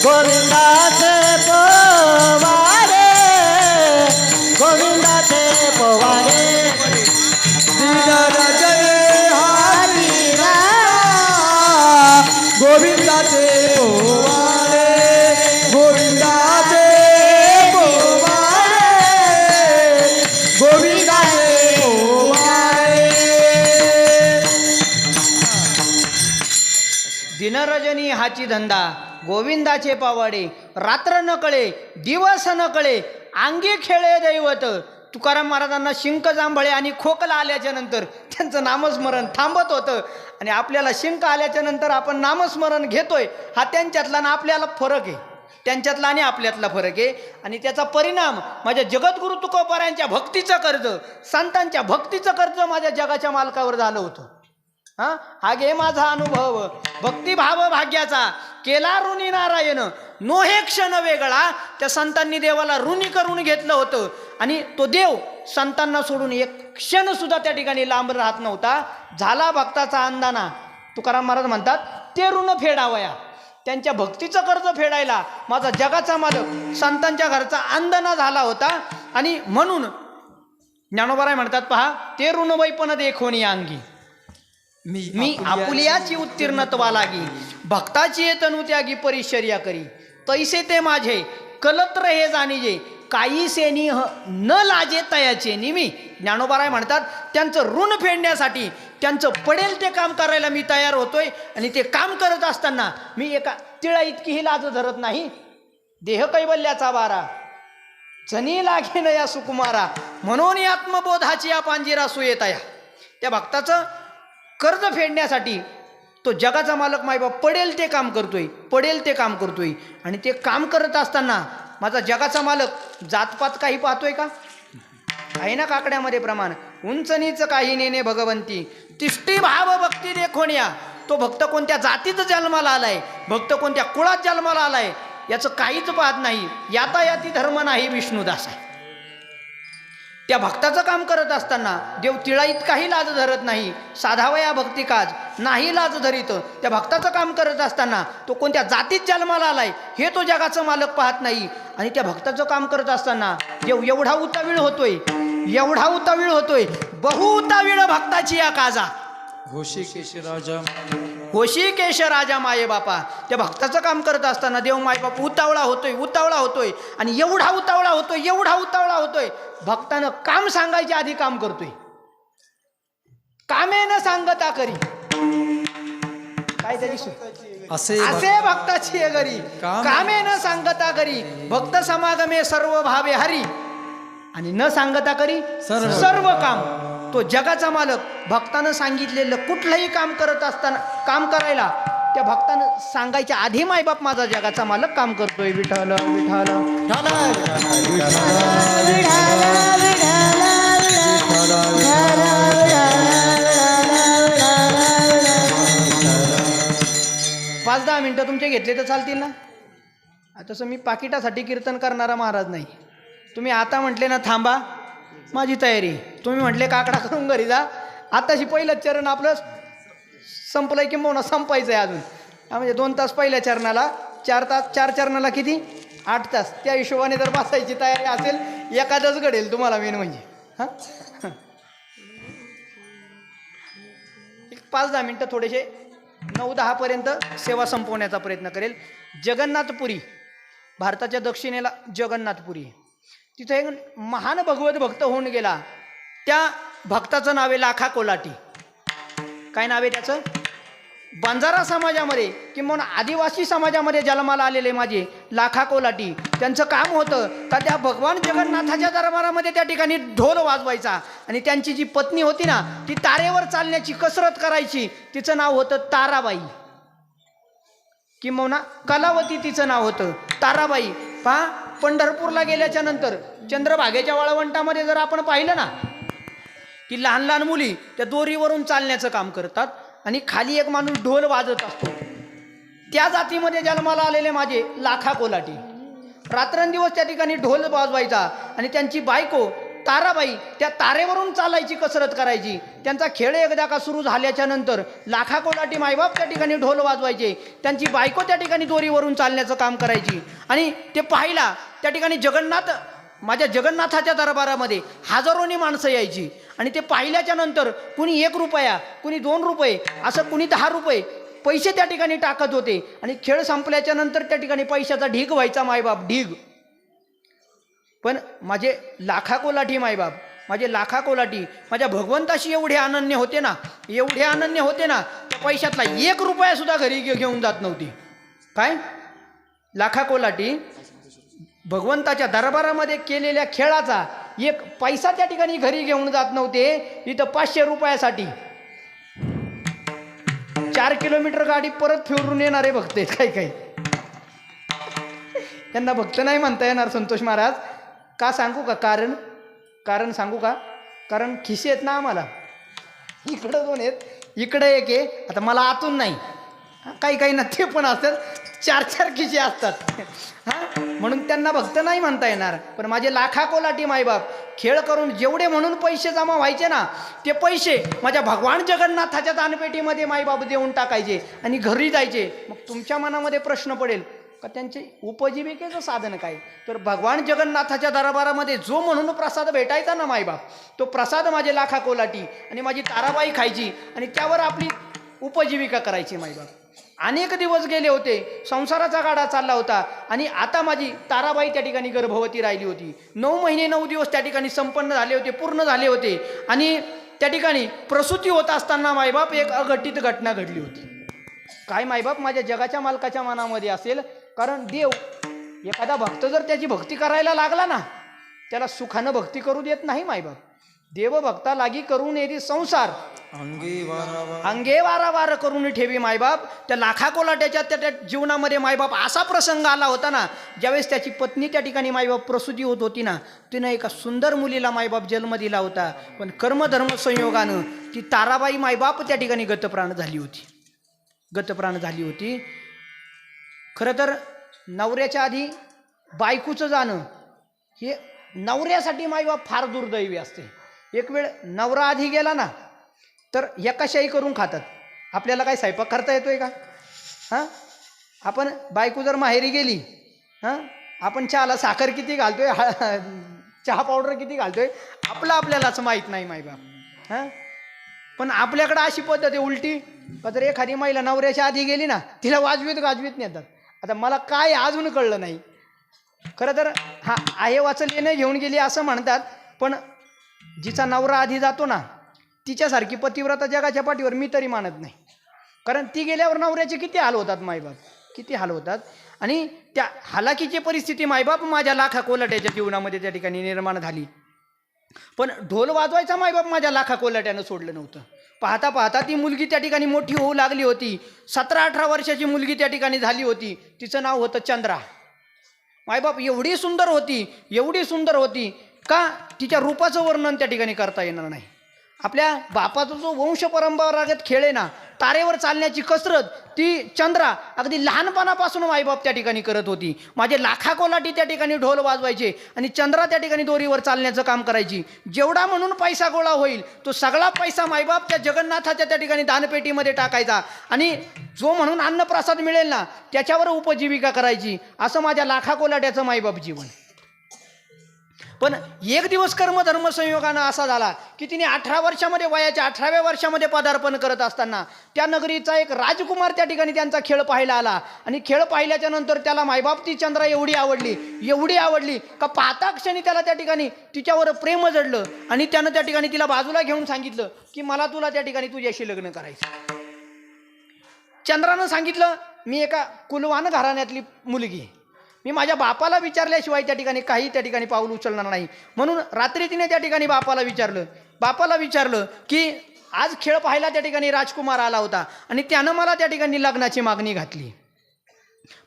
गोविंदाचे पवारे गोविंदाचे पवारे दिन रजनी हाती गोविंदाचे पोवाडे गोविंदाचे पोवाडे गोविंदाचे पोवाडे. दिनरजनी हाची धंदा गोविंदाचे पावाडे रात्र न कळे दिवस न कळे अंगी खेळे दैवत. तुकाराम महाराजांना शिंक जांभळे आणि खोकला आल्याच्या नंतर त्यांचं नामस्मरण थांबत होतं आणि आपल्याला शिंक आल्याच्या नंतर आपण नामस्मरण घेतोय. हा त्यांच्यातला ना आपल्याला फरक आहे. त्यांच्यातला आणि आपल्यातला फरक आहे. आणि त्याचा परिणाम माझ्या जगद्गुरु तुकोबारायांच्या भक्तीचं कर्ज संतांच्या भक्तीचं कर्ज माझ्या जगाच्या मालकावर झालं होतं. हा घे माझा अनुभव भक्तिभाव भाग्याचा केला ऋणी नारायण नोहे क्षण वेगळा. त्या संतांनी देवाला ऋणी करून घेतलं होतं आणि तो देव संतांना सोडून एक क्षण सुद्धा त्या ठिकाणी लांब राहत नव्हता. झाला भक्ताचा अंदाना. तुकाराम महाराज म्हणतात ते ऋण फेडावया. त्यांच्या भक्तीचं कर्ज फेडायला माझा जगाचा मालक संतांच्या घरचा अंदाना झाला होता. आणि म्हणून ज्ञानोबाराय म्हणतात पहा ते ऋण वैपन देखोनी अंगी मी आपुलियाची उत्तीर्णत्वा लागी भक्ताची तनु त्यागी परिचर्या करी तैसे ते माझे कलत्र हे जाणीजे काही सेनी न लाजे तयाचे निमी. ज्ञानोबाराय म्हणतात त्यांचं ऋण फेडण्यासाठी त्यांचं पडेल ते काम करायला मी तयार होतोय. आणि ते काम करत असताना मी एका तिळा इतकीही लाज धरत नाही. देह कैवल्याचा वारा जनी लागेन या सुकुमारा म्हणून आत्मबोधाची या पांजिरा सुयेतया. त्या भक्ताचं कर्ज फेडण्यासाठी तो जगाचा मालक मायबाप पडेल ते काम करतोय पडेल ते काम करतोय. आणि ते काम करत असताना माझा जगाचा मालक जातपात काही पाहतोय का? आहे ना काकड्यामध्ये प्रमाण उंच नीच काही नेणे भगवंती तिष्ठी भाव भक्ती देखोण्या. तो भक्त कोणत्या जातीत जन्माला आलाय भक्त कोणत्या कुळात जन्माला आलाय याचं काहीच पाहत नाही. यातायाती धर्म नाही विष्णुदास आहे. त्या भक्ताचं काम करत असताना देव तिळाईत काही लाज धरत नाही. साधावया भक्ती काज नाही लाज धरीत. त्या भक्ताचं काम करत असताना तो कोणत्या जातीत जन्माला आलाय हे तो जगाचं मालक पाहत नाही. आणि त्या भक्ताचं काम करत असताना देव एवढा उतावीळ होतोय बहु उतावीळ भक्ताची या काजा होशिकेश राजा माये बापा. त्या भक्ताचं काम करत असताना देव मायबाप उतावळा होतोय आणि एवढा उतावळा होतोय भक्तानं काम सांगायच्या आधी काम करतोय. कामे न सांगता करी काय तरी असे भक्ताची आहे घरी कामे न सांगता करी भक्त समागमे सर्व भावे हरी. आणि न सांगता करी सर्व काम. तो जगाचा मालक भक्तानं सांगितलेलं कुठलंही काम करत असताना काम करायला त्या भक्तानं सांगायच्या आधी मायबाप माझा जगाचा मालक काम करतोय. विठ्ठल विठ्ठल पाच 10 मिनिटं तुमचे घेतले तर चालतील ना. तसं मी पाकिटासाठी कीर्तन करणारा महाराज नाही. तुम्ही आता म्हटले ना थांबा माझी तयारी तुम्ही म्हटले काकडा करून घरी जा. आताशी पहिलंच चरण आपलं संपलंय किंवा संपायचं आहे अजून. म्हणजे 2 तास पहिल्या चरणाला 4 तास 4 चरणाला किती 8 तास. त्या हिशोबाने जर बसायची तयारी असेल एखादंच घडेल तुम्हाला मेन म्हणजे. हां 5-10 मिनटं थोडेसे 9-10 पर्यंत सेवा संपवण्याचा प्रयत्न करेल. जगन्नाथपुरी भारताच्या दक्षिणेला जगन्नाथपुरी तिथे एक महान भगवत भक्त होऊन गेला. त्या भक्ताचं नाव आहे लाखा कोलाटी. काय नाव आहे त्याचं? बंजारा समाजामध्ये किंवा आदिवासी समाजामध्ये जन्माला आलेले माझे लाखा कोलाटी. त्यांचं काम होतं का त्या भगवान जगन्नाथाच्या दरबारामध्ये त्या ठिकाणी ढोल वाजवायचा. आणि त्यांची जी पत्नी होती ना ती तारेवर चालण्याची कसरत करायची. तिचं नाव होतं ताराबाई किंबहुना कलावती तिचं नाव होतं. ताराबाई पहा, पंढरपूरला गेल्याच्या नंतर चंद्रभागेच्या वाळवंटामध्ये जर आपण पाहिलं ना की लहान लहान मुली त्या दोरीवरून चालण्याचं काम करतात आणि खाली एक माणूस ढोल वाजत असतो. त्या जातीमध्ये जन्माला आलेले माझे लाखा कोलाटी रात्रंदिवस त्या ठिकाणी ढोल वाजवायचा आणि त्यांची बायको ताराबाई त्या तारेवरून चालायची, कसरत करायची. त्यांचा खेळ एकदा का सुरू झाल्याच्या नंतर लाखा कोलाटी मायबाप त्या ठिकाणी ढोल वाजवायचे, त्यांची बायको त्या ठिकाणी दोरीवरून चालण्याचं काम करायची. आणि ते पाहायला त्या ठिकाणी माझ्या जगन्नाथाच्या दरबारामध्ये हजारोनी माणसं यायची. आणि ते पाहिल्याच्या नंतर कुणी 1 रुपया, कुणी 2 रुपये, असं कुणी 10 रुपये पैसे त्या ठिकाणी टाकत होते. आणि खेळ संपल्याच्या नंतर त्या ठिकाणी पैशाचा ढीग व्हायचा मायबाप, ढीग. पण माझे लाखा कोलाटी मायबाप, माझे लाखा कोलाटी माझ्या भगवंताशी एवढे अनन्य होते ना, एवढे अनन्य होते ना, त्या पैशातला 1 रुपया सुद्धा घरी घेऊन जात नव्हती. काय लाखा कोलाटी भगवंताच्या दरबारामध्ये केलेल्या खेळाचा 1 पैसा त्या ठिकाणी घरी घेऊन जात नव्हते. इथं 500 रुपयासाठी 4 किलोमीटर गाडी परत फिरून येणारे भक्त आहेत काही काही. त्यांना भक्त नाही म्हणता येणार संतोष महाराज. का सांगू का कारण सांगू का? कारण खिसे आहेत ना आम्हाला. इकडं 2 आहेत, इकडं 1 आहे. आता मला आतून नाही, काही काही ना ते पण असतात, 4-4 खिसे असतात. हां, म्हणून त्यांना भक्त नाही म्हणता येणार. पण माझे लाखा कोलाटी मायबाप खेळ करून जेवढे म्हणून पैसे जमा व्हायचे ना, ते पैसे माझ्या भगवान जगन्नाथाच्या दानपेटीमध्ये मायबाप देऊन टाकायचे आणि घरी जायचे. मग तुमच्या मनामध्ये प्रश्न पडेल का त्यांचे उपजीविकेचं साधन काय? तर भगवान जगन्नाथाच्या दरबारामध्ये जो म्हणून प्रसाद भेटायचा ना मायबाप, तो प्रसाद माझे लाखा कोलाटी आणि माझी ताराबाई खायची आणि त्यावर आपली उपजीविका करायची मायबाप. अनेक दिवस गेले होते, संसाराचा गाडा चालला होता आणि आता माझी ताराबाई त्या ठिकाणी गर्भवती राहिली होती. 9 महिने 9 दिवस त्या ठिकाणी संपन्न झाले होते, पूर्ण झाले होते. आणि त्या ठिकाणी प्रसूती होत असताना मायबाप एक अघटित घटना घडली होती. काय मायबाप माझ्या जगाच्या मालकाच्या मनामध्ये असेल, कारण देव एखादा भक्त जर त्याची भक्ती करायला लागला ना, त्याला सुखानं भक्ती करू देत नाही मायबाप. देव भक्ता लागी करून येते संसार, अंगे वारावार करून ठेवी मायबाप. त्या लाखा कोलाट्याच्या त्या जीवनामध्ये मायबाप असा प्रसंग आला होता ना, ज्यावेळेस त्याची पत्नी त्या ठिकाणी मायबाप प्रसूती होत होती ना, तिनं एका सुंदर मुलीला मायबाप जन्म दिला होता. पण कर्मधर्म संयोगानं ती ताराबाई मायबाप त्या ठिकाणी गतप्राण झाली होती. खरं तर नवऱ्याच्या आधी बायकोचं जाणं हे नवऱ्यासाठी मायबाप फार दुर्दैवी असते. एक वेळ नवरा आधी गेला ना, तर एकाशाही करून खातात. आपल्याला काय स्वयंपाक करता येतोय का? हां, आपण बायको जर माहेरी गेली, हां, आपण चहाला साखर किती घालतोय, चहा पावडर किती घालतोय, आपल्यालाच माहीत नाही मायबाप. हां, पण आपल्याकडं अशी पद्धत आहे उलटी, का जर एखादी महिला नवऱ्याच्या आधी गेली ना, तिला गाजवीत नेतात. आता मला काय अजून कळलं नाही. खरं तर हा आहे वाचले घेऊन गेली असं म्हणतात, पण जिचा नवरा आधी जातो ना, तिच्यासारखी पतिव्रता जगाच्या पाठीवर मी तरी मानत नाही. कारण ती गेल्यावर नवऱ्याचे किती हाल होतात मायबाप, किती हाल होतात. आणि त्या हालाकीची परिस्थिती मायबाप माझ्या लाखा कोलाट्याच्या जीवनामध्ये त्या ठिकाणी निर्माण झाली. पण ढोल वाजवायचा मायबाप माझ्या लाखा कोलाट्यानं सोडलं नव्हतं. पाहता पाहता ती मुलगी त्या ठिकाणी मोठी होऊ लागली होती. 17-18 वर्षाची मुलगी त्या ठिकाणी झाली होती. तिचं नाव होतं चंद्रा. मायबाप एवढी सुंदर होती का तिच्या रूपाचं वर्णन त्या ठिकाणी करता येणार नाही. आपल्या बापाचा जो वंश परंपरागत खेळ आहे ना, तारेवर चालण्याची कसरत, ती चंद्रा अगदी लहानपणापासून मायबाप त्या ठिकाणी करत होती. माझे लाखा कोलाटी त्या ठिकाणी ढोल वाजवायचे आणि चंद्रा त्या ठिकाणी दोरीवर चालण्याचं काम करायची. जेवढा म्हणून पैसा गोळा होईल तो सगळा पैसा मायबाप त्या जगन्नाथाच्या त्या ठिकाणी दानपेटीमध्ये टाकायचा आणि जो म्हणून अन्नप्रसाद मिळेल ना, त्याच्यावर उपजीविका करायची. असं माझ्या लाखा कोलाट्याचं मायबाप जीवन. पण एक दिवस कर्मधर्म संयोगानं असा झाला की तिने 18 वर्षामध्ये, वयाच्या 18व्या वर्षामध्ये पदार्पण करत असताना त्या नगरीचा एक राजकुमार त्या ठिकाणी त्यांचा खेळ पाहायला आला. आणि खेळ पाहिल्याच्या नंतर त्याला मायबाप ती चंद्रा एवढी आवडली का पाहता क्षणी त्याला त्या ठिकाणी तिच्यावर प्रेम जडलं. आणि त्यानं त्या ठिकाणी तिला बाजूला घेऊन सांगितलं की मला तुला त्या ठिकाणी तुझ्याशी लग्न करायचं. चंद्रानं सांगितलं, मी एका कुलवान घराण्यातली मुलगी आहे, मी माझ्या बापाला विचारल्याशिवाय त्या ठिकाणी पाऊल उचलणार नाही. म्हणून रात्री तिने त्या ठिकाणी बापाला विचारलं की आज खेळ पाहायला त्या ठिकाणी राजकुमार आला होता आणि त्यानं मला त्या ठिकाणी लग्नाची मागणी घातली.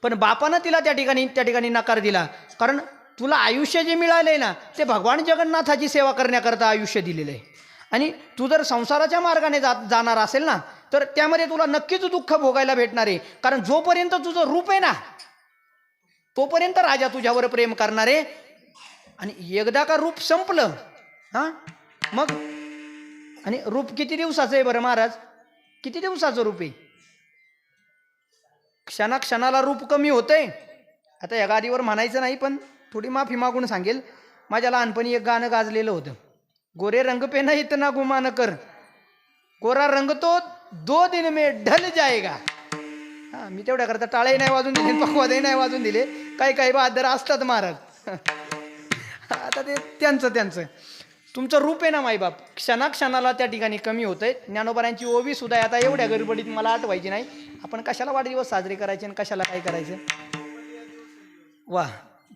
पण बापानं तिला त्या ठिकाणी नकार दिला. कारण तुला आयुष्य जे मिळालं आहे ना ते भगवान जगन्नाथाची सेवा करण्याकरता आयुष्य दिलेलं आहे. आणि तू जर संसाराच्या मार्गाने जाणार असेल ना तर त्यामध्ये तुला नक्कीच दुःख भोगायला भेटणार आहे. कारण जोपर्यंत तुझं रूप आहे ना तोपर्यंत राजा तुझ्यावर प्रेम करणार आहे. आणि एकदा का रूप संपलं हां मग. आणि रूप किती दिवसाचं आहे बरं महाराज? किती दिवसाचं रूप आहे? क्षणाला रूप कमी होतंय. आता या गादीवर म्हणायचं नाही पण थोडी माफी मागून सांगेल. माझ्या लहानपणी एक गाणं गाजलेलं होतं, गोरे रंग पे ना इतना गुमान कर, गोरा रंग तो 2 दिन में ढल जाएगा. हां मी तेवढ्या करता टाळे नाही वाजून दिले, पकवादही नाही वाजून दिले. काही बहादर असतात महाराज. आता ते त्यांचं तुमचं रूप आहे ना माईबाप क्षणाला त्या ठिकाणी कमी होतंय. ज्ञानोबारांची ओवी सुद्धा आहे. आता एवढ्या गडबडीत मला आठवायची नाही. आपण कशाला वाढदिवस साजरे करायचे आणि कशाला काय करायचं. वा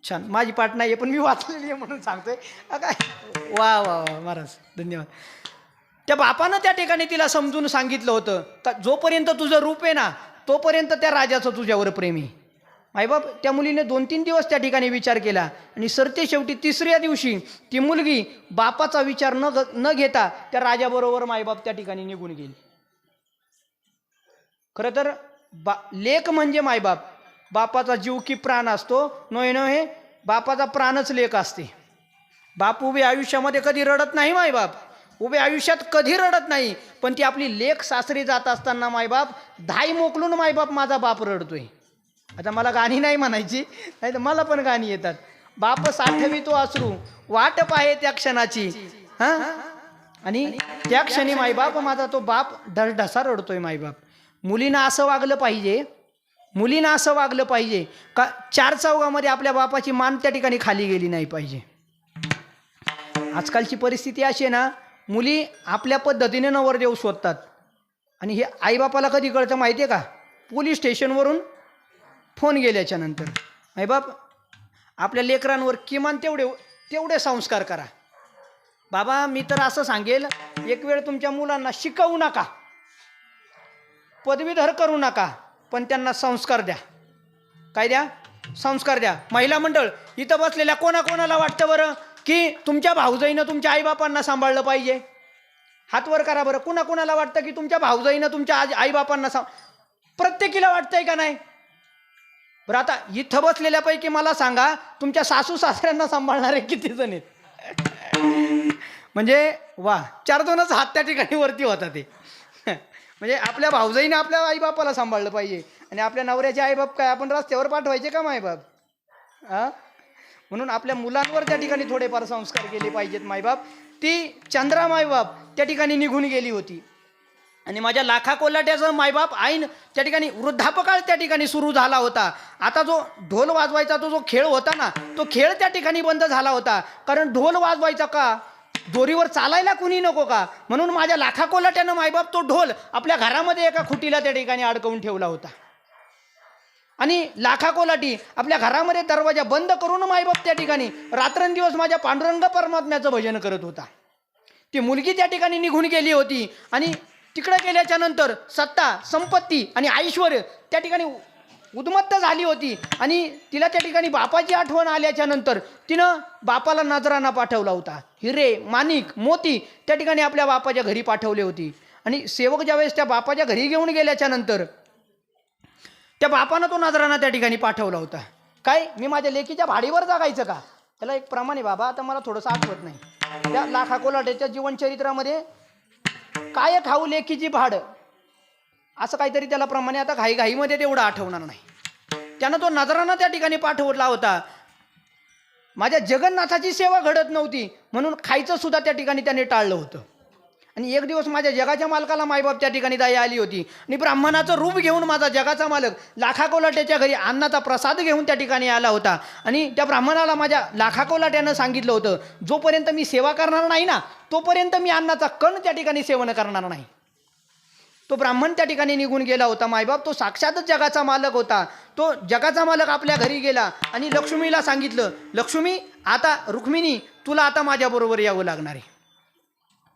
छान. माझी पाठ नाही आहे पण मी वाचलेली आहे म्हणून सांगतोय. काय वा वा वा महाराज धन्यवाद. त्या बापानं त्या ठिकाणी तिला समजून सांगितलं होतं का जोपर्यंत तुझं रूप आहे ना तोपर्यंत त्या राजाचं तुझ्यावर प्रेम आहे. मायबाप त्या मुलीने 2-3 दिवस त्या ठिकाणी विचार केला आणि सरते शेवटी 3ऱ्या दिवशी ती मुलगी बापाचा विचार न घेता त्या राजाबरोबर मायबाप त्या ठिकाणी निघून गेली. खरं तर लेक म्हणजे मायबाप. बापाचा जीव की प्राण असतो. नव्हे बापाचा प्राणच लेक असते. बाप उभे आयुष्यामध्ये कधी रडत नाही मायबाप. उभे आयुष्यात कधी रडत नाही. पण ती आपली लेक सासरी जात असताना मायबाप धाई मोकलून मायबाप माझा बाप रडतोय. आता मला गाणी नाही म्हणायची नाही तर मला पण गाणी येतात. बाप साठवी तो अश्रू वाट पाहे त्या क्षणाची. हां आणि त्या क्षणी मायबाप माझा तो बाप ढसा रडतोय मायबाप. मुलीनं असं वागलं पाहिजे का 4 चौघामध्ये आपल्या बापाची मान त्या ठिकाणी खाली गेली नाही पाहिजे. आजकालची परिस्थिती अशी आहे ना मुली आपल्या पद्धतीने नवरदेव शोधतात. आणि हे आईबापाला कधी कळतं माहिती आहे का? पोलीस स्टेशनवरून फोन गेल्याच्या नंतर. आईबाप आपल्या लेकरांवर किमान तेवढे संस्कार करा. बाबा मी तर असं सांगेल एक वेळ तुमच्या मुलांना शिकवू नका, पदवीधर करू नका, पण त्यांना संस्कार द्या. काय द्या? संस्कार द्या. महिला मंडळ इथं बसलेल्या कोणाला वाटतं बरं की तुमच्या भाऊजाईनं तुमच्या आईबापांना सांभाळलं पाहिजे? हात वर करा बरं. कोणाला वाटतं की तुमच्या भाऊजाईनं तुमच्या आईबापांना प्रत्येकीला वाटतंय का नाही? बरं आता इथं बसलेल्यापैकी मला सांगा तुमच्या सासू सासऱ्यांना सांभाळणारे किती जण आहेत? म्हणजे वा 4-2च हात त्या ठिकाणी वरती होता ते. म्हणजे आपल्या भाऊजाईने आपल्या आईबापाला सांभाळलं पाहिजे आणि आपल्या नवऱ्याचे आईबाप काय आपण रस्त्यावर पाठवायचे का मायबाप? हां म्हणून आपल्या मुलांवर त्या ठिकाणी थोडेफार संस्कार केले पाहिजेत मायबाप. ती चंद्रा मायबाप त्या ठिकाणी निघून गेली होती आणि माझ्या लाखा कोल्हाट्याचं मायबाप आईन त्या ठिकाणी वृद्धापकाळ त्या ठिकाणी सुरू झाला होता. आता जो ढोल वाजवायचा जो खेळ होता ना तो खेळ त्या ठिकाणी बंद झाला होता. कारण ढोल वाजवायचा का? दोरीवर चालायला कुणी नको का? म्हणून माझ्या लाखा कोल्हाट्यानं मायबाप तो ढोल आपल्या घरामध्ये एका खुटीला त्या ठिकाणी अडकवून ठेवला होता. आणि लाखा कोल्हाटी आपल्या घरामध्ये दरवाजा बंद करून मायबाप त्या ठिकाणी रात्रंदिवस माझ्या पांडुरंग परमात्म्याचं भजन करत होता. ती मुलगी त्या ठिकाणी निघून गेली होती आणि तिकडे गेल्याच्या नंतर सत्ता संपत्ती आणि ऐश्वर्य त्या ठिकाणी उद्मत्त झाली होती. आणि तिला त्या ठिकाणी बापाची आठवण आल्याच्या नंतर तिनं बापाला नजराना पाठवला होता. हिरे माणिक मोती त्या ठिकाणी आपल्या बापाच्या घरी पाठवले होती. आणि सेवक ज्यावेळेस त्या बापाच्या घरी घेऊन गेल्याच्या नंतर त्या बापानं तो नजराना त्या ठिकाणी पाठवला होता. काय मी माझ्या लेकीच्या भाडीवर जागायचं का? त्याला एक प्रमाणे बाबा आता मला थोडंसं आठवत नाही. त्या लाखा कोल्हाट्याच्या जीवनचरित्रामध्ये काय खाऊ लेकीची भाड असं काहीतरी त्याला प्रमाणे आता घाईमध्ये तेवढं आठवणार नाही. त्यानं तो नजराना त्या ठिकाणी पाठवला होता. माझ्या जगन्नाथाची सेवा घडत नव्हती म्हणून खायचं सुद्धा त्या ठिकाणी त्याने टाळलं होतं. आणि एक दिवस माझ्या जगाच्या मालकाला मायबाप त्या ठिकाणी दया आली होती आणि ब्राह्मणाचं रूप घेऊन माझा जगाचा मालक लाखा कोल्हाट्याच्या घरी अन्नाचा प्रसाद घेऊन त्या ठिकाणी आला होता. आणि त्या ब्राह्मणाला माझ्या लाखा कोल्हाट्यानं सांगितलं होतं जोपर्यंत मी सेवा करणार नाही ना तोपर्यंत मी अन्नाचा कण त्या ठिकाणी सेवन करणार नाही. तो ब्राह्मण त्या ठिकाणी निघून गेला होता मायबाप. तो साक्षातच जगाचा मालक होता. तो जगाचा मालक आपल्या घरी गेला आणि लक्ष्मीला सांगितलं, लक्ष्मी आता रुक्मिणी तुला आता माझ्याबरोबर यावं लागणार आहे.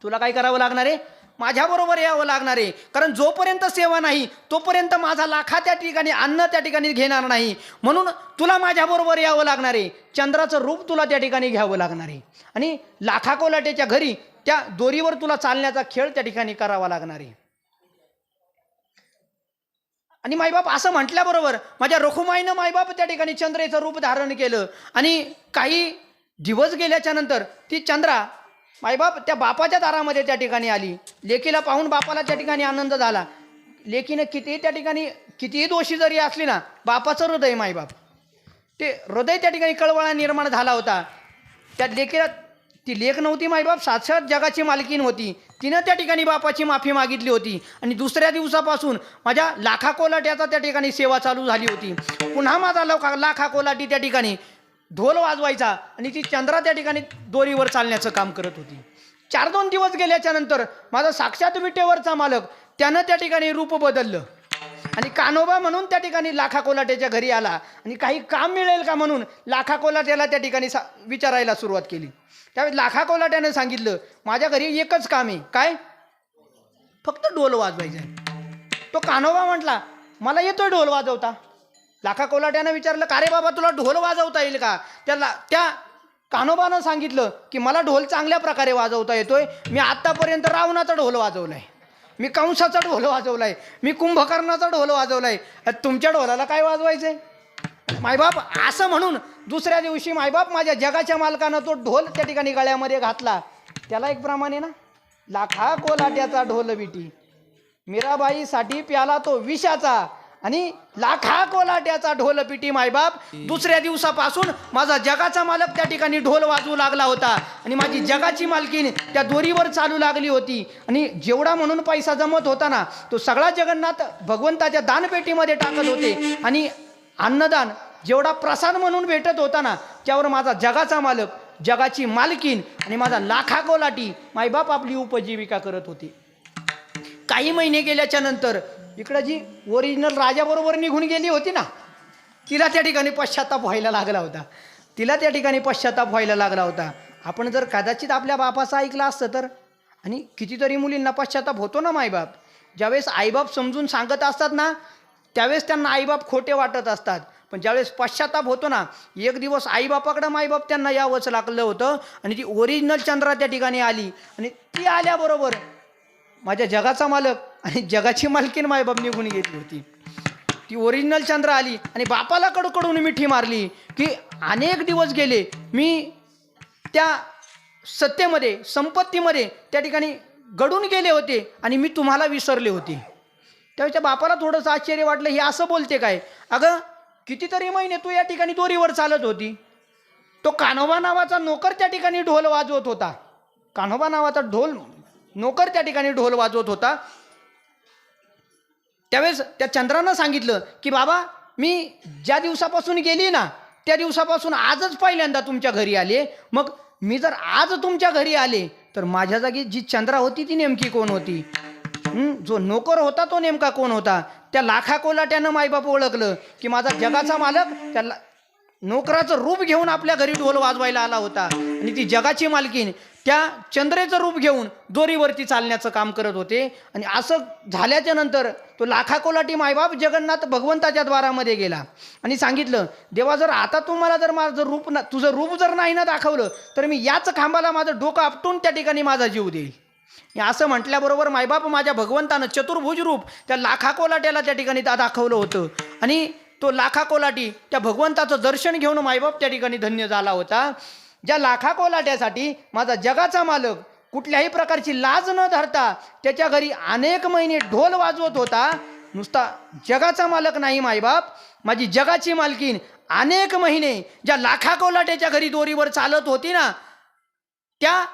तुला काय करावं लागणार आहे? माझ्याबरोबर यावं लागणार आहे, कारण जोपर्यंत सेवा नाही तोपर्यंत माझा लाखा त्या ठिकाणी अन्न त्या ठिकाणी घेणार नाही. म्हणून तुला माझ्याबरोबर यावं लागणार आहे. चंद्राचं रूप तुला त्या ठिकाणी घ्यावं लागणार आहे आणि लाखा कोलाट्याच्या घरी त्या दोरीवर तुला चालण्याचा खेळ त्या ठिकाणी करावा लागणार आहे. आणि मायबाप असं म्हटल्याबरोबर माझ्या रखुमाईनं मायबाप त्या ठिकाणी चंद्रेचं रूप धारण केलं. आणि काही दिवस गेल्याच्या नंतर ती चंद्रा मायबाप त्या बापाच्या दारामध्ये त्या ठिकाणी आली. लेकीला पाहून बापाला त्या ठिकाणी आनंद झाला. लेकीनं कितीही त्या ठिकाणी कितीही दोषी जरी असली ना, बापाचं हृदय मायबाप ते हृदय त्या ठिकाणी कळवळा निर्माण झाला होता. त्या लेकीला ती लेक नव्हती मायबाप, साक्षात जगाची मालकीण होती. तिनं त्या ठिकाणी बापाची माफी मागितली होती. आणि दुसऱ्या दिवसापासून माझ्या लाखा कोलाट्याचा त्या ठिकाणी सेवा चालू झाली होती. पुन्हा माझा लाखा कोलाटी त्या ठिकाणी ढोल वाजवायचा आणि ती चंद्रा त्या ठिकाणी दोरीवर चालण्याचं काम करत होती. 4-2 दिवस गेल्याच्या नंतर माझा साक्षात विटेवरचा मालक त्यानं त्या ठिकाणी रूप बदललं आणि कान्होबा म्हणून त्या ठिकाणी लाखा कोलाट्याच्या घरी आला. आणि काही काम मिळेल का म्हणून लाखा कोलाट्याला त्या ठिकाणी विचारायला सुरुवात केली. त्यावेळी लाखा कोलाट्यानं सांगितलं, माझ्या घरी एकच काम आहे. काय? फक्त ढोल वाजवायचं आहे. तो कान्होबा म्हटला, मला येतोय ढोल वाजवता. लाखा कोलाट्यानं विचारलं, का रे बाबा तुला ढोल वाजवता येईल का? त्या कान्होबानं सांगितलं की मला ढोल चांगल्या प्रकारे वाजवता येतोय. मी आत्तापर्यंत रावणाचा ढोल वाजवलाय, मी कंसाचा ढोल वाजवलाय, मी कुंभकर्णाचा ढोल वाजवलाय. तुमच्या ढोलाला काय वाजवायचंय? मायबाप असं म्हणून दुसऱ्या दिवशी मायबाप माझ्या जगाच्या मालकानं तो ढोल त्या ठिकाणी गळ्यामध्ये घातला. त्याला एक प्रमाणे ना, लाखा कोलाट्याचा ढोल विटी मीराबाईसाठी प्याला तो विषाचा आणि लाखा कोलाट्याचा ढोल पिटी. मायबाप दुसऱ्या दिवसापासून माझा जगाचा मालक त्या ठिकाणी ढोल वाजवू लागला होता आणि माझी जगाची मालकीण त्या दोरीवर चालू लागली होती. आणि जेवढा म्हणून पैसा जमत होता ना, तो सगळा जगन्नाथ भगवंताच्या दानपेटीमध्ये टाकत होते. आणि अन्नदान जेवढा प्रसाद म्हणून भेटत होता ना, त्यावर माझा जगाचा मालक, जगाची मालकीण आणि माझा लाखा कोलाटी मायबाप आपली उपजीविका करत होती. काही महिने गेल्याच्या नंतर इकडं जी ओरिजिनल राजाबरोबर निघून गेली होती ना, तिला त्या ठिकाणी पश्चाताप व्हायला लागला होता. आपण जर कदाचित आपल्या बापाचं ऐकलं असतं तर. आणि कितीतरी मुलींना पश्चाताप होतो ना मायबाप. ज्यावेळेस आईबाप समजून सांगत असतात ना, त्यावेळेस त्यांना आईबाप खोटे वाटत असतात. पण ज्यावेळेस पश्चाताप होतो ना, एक दिवस आईबापाकडं मायबाप त्यांना यावंच लागलं होतं. आणि ती ओरिजिनल चंद्रा त्या ठिकाणी आली आणि ती आल्याबरोबर माझ्या जगाचा मालक आणि जगाची मालकीण मायबाप निघून गेली होती. ती ओरिजिनल चंद्रा आली आणि बापाला कडकडून मिठी मारली की अनेक दिवस गेले, मी त्या सत्तेमध्ये संपत्तीमध्ये त्या ठिकाणी गडून गेले होते आणि मी तुम्हाला विसरले होते. त्यावेळेच्या बापाला थोडंसं आश्चर्य वाटलं, हे असं बोलते काय? अगं कितीतरी महिने तू या ठिकाणी दोरीवर चालत होती. तो कान्होबा नावाचा नोकर त्या ठिकाणी ढोल वाजवत होता. कान्होबा नावाचा नोकर त्या ठिकाणी ढोल वाजवत होता. त्यावेळेस त्या चंद्रानं सांगितलं की बाबा, मी ज्या दिवसापासून गेली ना, त्या दिवसापासून आजच पहिल्यांदा तुमच्या घरी आले. मग मी जर आज तुमच्या घरी आले तर माझ्या जागी जी चंद्रा होती ती नेमकी कोण होती? जो नोकर होता तो नेमका कोण होता? त्या लाखा कोलाट्यानं मायबाप ओळखलं की माझा जगाचा मालक त्या नोकराचं रूप घेऊन आपल्या घरी ढोल वाजवायला आला होता. आणि ती जगाची मालकीण त्या चंद्रेचं रूप घेऊन दोरीवरती चालण्याचं काम करत होते. आणि असं झाल्याच्या नंतर तो लाखा कोलाटी मायबाप जगन्नाथ भगवंताच्या द्वारामध्ये गेला आणि सांगितलं, देवा जर आता तुम्हाला जर माझं रूप तुझं रूप जर नाही ना दाखवलं तर मी याच खांबाला माझं डोकं आपटून त्या ठिकाणी माझा जीव देईल. असं म्हटल्याबरोबर मायबाप माझ्या भगवंतानं चतुर्भुज रूप त्या लाखा कोलाट्याला त्या ठिकाणी दाखवलं होतं. आणि तो लाखा कोलाटी त्या भगवंताचं दर्शन घेऊन मायबाप त्या ठिकाणी धन्य झाला होता. ज्या लाखा कोलाट्यासाठी माझा जगाचा मालक कुठल्याही प्रकारची लाज न धरता त्याच्या घरी अनेक महिने ढोल वाजवत होता. नुसता जगाचा मालक नाही मायबाप, माझी जगाची मालकीण अनेक महिने ज्या लाखा कोलाट्याच्या घरी दोरीवर चालत होती ना, त्या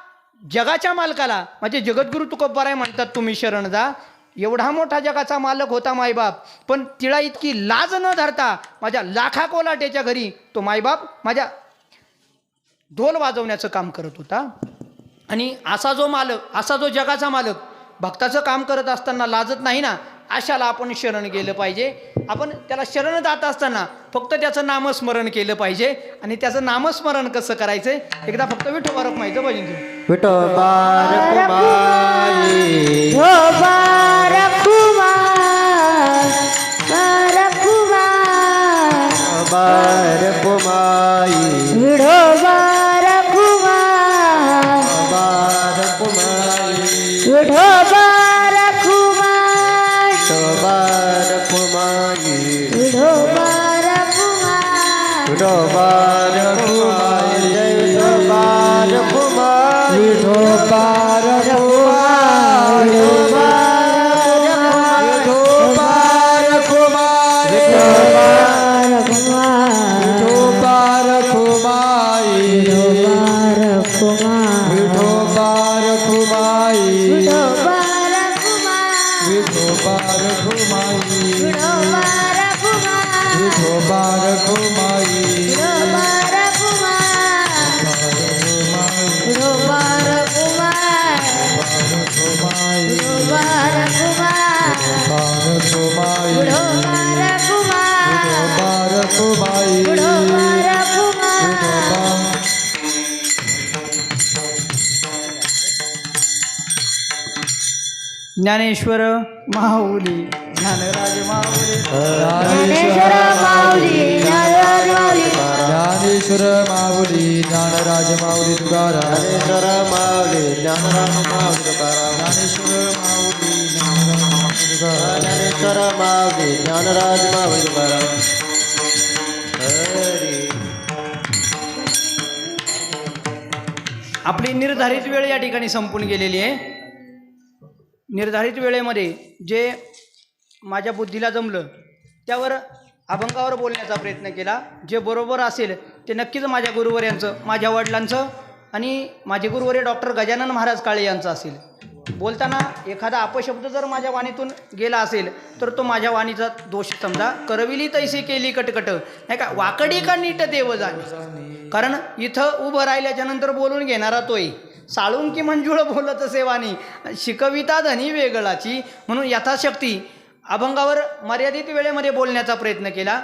जगाच्या मालकाला माझे जगद्गुरु तुकोबाराय म्हणतात, तुम्ही शरण जा. एवढा मोठा जगाचा मालक होता मायबाप, पण तिला इतकी लाज न धरता माझ्या लाखा कोलाट्याच्या घरी तो मायबाप माझ्या ढोल वाजवण्याचं काम करत होता. आणि असा जो मालक, असा जो जगाचा मालक भक्ताचं काम करत असताना लाजत नाही ना, अशाला आपण शरण गेलं पाहिजे. आपण त्याला शरण जात असताना फक्त त्याचं नामस्मरण केलं पाहिजे. आणि त्याचं नामस्मरण कसं करायचं एकदा फक्त विठोबा रखुमाईचं भजन घेऊ. विठोबा रखुमाई विठोबा रखुमाई, विठोबा रखुमाई विठोबा रखुमाई, विठोबा विठोबा रखुमाई रखुमाई, विठोबा विठोबा रखुमाई, रखुमाई विठोबा रखुमाई जय विठोबा रखुमाई विठोबा रखुमाई, विठोबा रखुमाई, विठोबा रखुमाई, विठोबा रखुमाई, विठोबा रखुमाई, विठोबा रखुमाई, विठोबा रखुमाई, विठोबा रखुमाई, विठोबा रखुमाई, विठोबा रखुमाई, विठोबा रखुमाई, विठोबा रखुमाई, विठोबा रखुमाई, विठोबा रखुमाई, विठोबा रखुमाई, ज्ञानेश्वर माऊली ज्ञानराज माऊली ज्ञानेश्वर माऊली, ज्ञानराज माऊली, ज्ञानेश्वर माऊली, ज्ञानराज माऊली तुकाराम, ज्ञानेश्वर माऊली ज्ञानराज माऊली तुकाराम ज्ञानेश्वर माऊली, ज्ञानराज माऊली तुकाराम. ज्ञानेश्वर माऊली ज्ञानराज माऊली तुकाराम हरी. आपली निर्धारित वेळ या ठिकाणी संपून गेलेली आहे. निर्धारित वेळेमध्ये जे माझ्या बुद्धीला जमलं त्यावर अभंगावर बोलण्याचा प्रयत्न केला. जे बरोबर असेल ते नक्कीच माझ्या गुरुवर्यांचं, माझ्या वडिलांचं आणि माझे गुरुवर्य डॉक्टर गजानन महाराज काळे यांचं असेल. बोलताना एखादा अपशब्द जर माझ्या वाणीतून गेला असेल तर तो माझ्या वाणीचा दोष समजा. करविली तैसे केली कटकट, नाही का, वाकडी का नीट देव जाणे. कारण इथं उभं राहिल्याच्या नंतर बोलून घेणारा तोय, साळून की मंजुळ बोलत सेवानी, शिकविता धनी वेगळाची. म्हणून यथाशक्ती अभंगावर मर्यादित वेळेमध्ये बोलण्याचा प्रयत्न केला.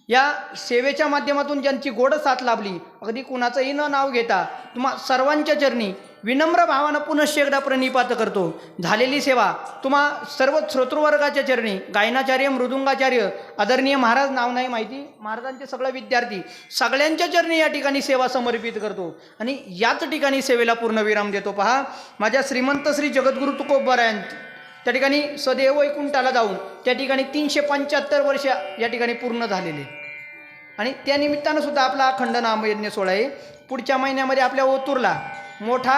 या सेवेच्या माध्यमातून ज्यांची गोड साथ लाभली, अगदी कुणाचंही न नाव घेता तुम्हा सर्वांच्या चरणी विनम्र भावानं पुनश्च एकदा प्रणिपात करतो. झालेली सेवा तुम्हा सर्व श्रोतृवर्गाच्या चरणी, गायनाचार्य, मृदुंगाचार्य, आदरणीय महाराज, नाव नाही माहिती, महाराजांचे सगळे विद्यार्थी, सगळ्यांच्या चरणी या ठिकाणी सेवा समर्पित करतो. आणि याच ठिकाणी सेवेला पूर्णविराम देतो. पहा, माझ्या श्रीमंत श्री जगद्गुरु तुकोबरायां त्या ठिकाणी सदैव वैकुंठाला जाऊन त्या ठिकाणी 375 वर्ष या ठिकाणी पूर्ण झालेले. आणि त्या निमित्तानं सुद्धा आपला अखंड नामयज्ञ सोहळा आहे. पुढच्या महिन्यामध्ये आपल्या ओतूरला मोठा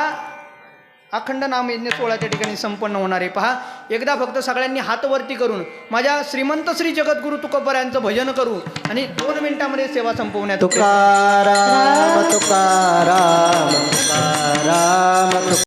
अखंड नामयज्ञ सोहळा त्या ठिकाणी संपन्न होणार आहे. पहा, एकदा फक्त सगळ्यांनी हात वरती करून माझ्या श्रीमंत श्री जगद्गुरु तुकोबरायांचं भजन करू आणि 2 मिनिटांमध्ये सेवा संपवण्यात तुकाराम तुकाराम तुकाराम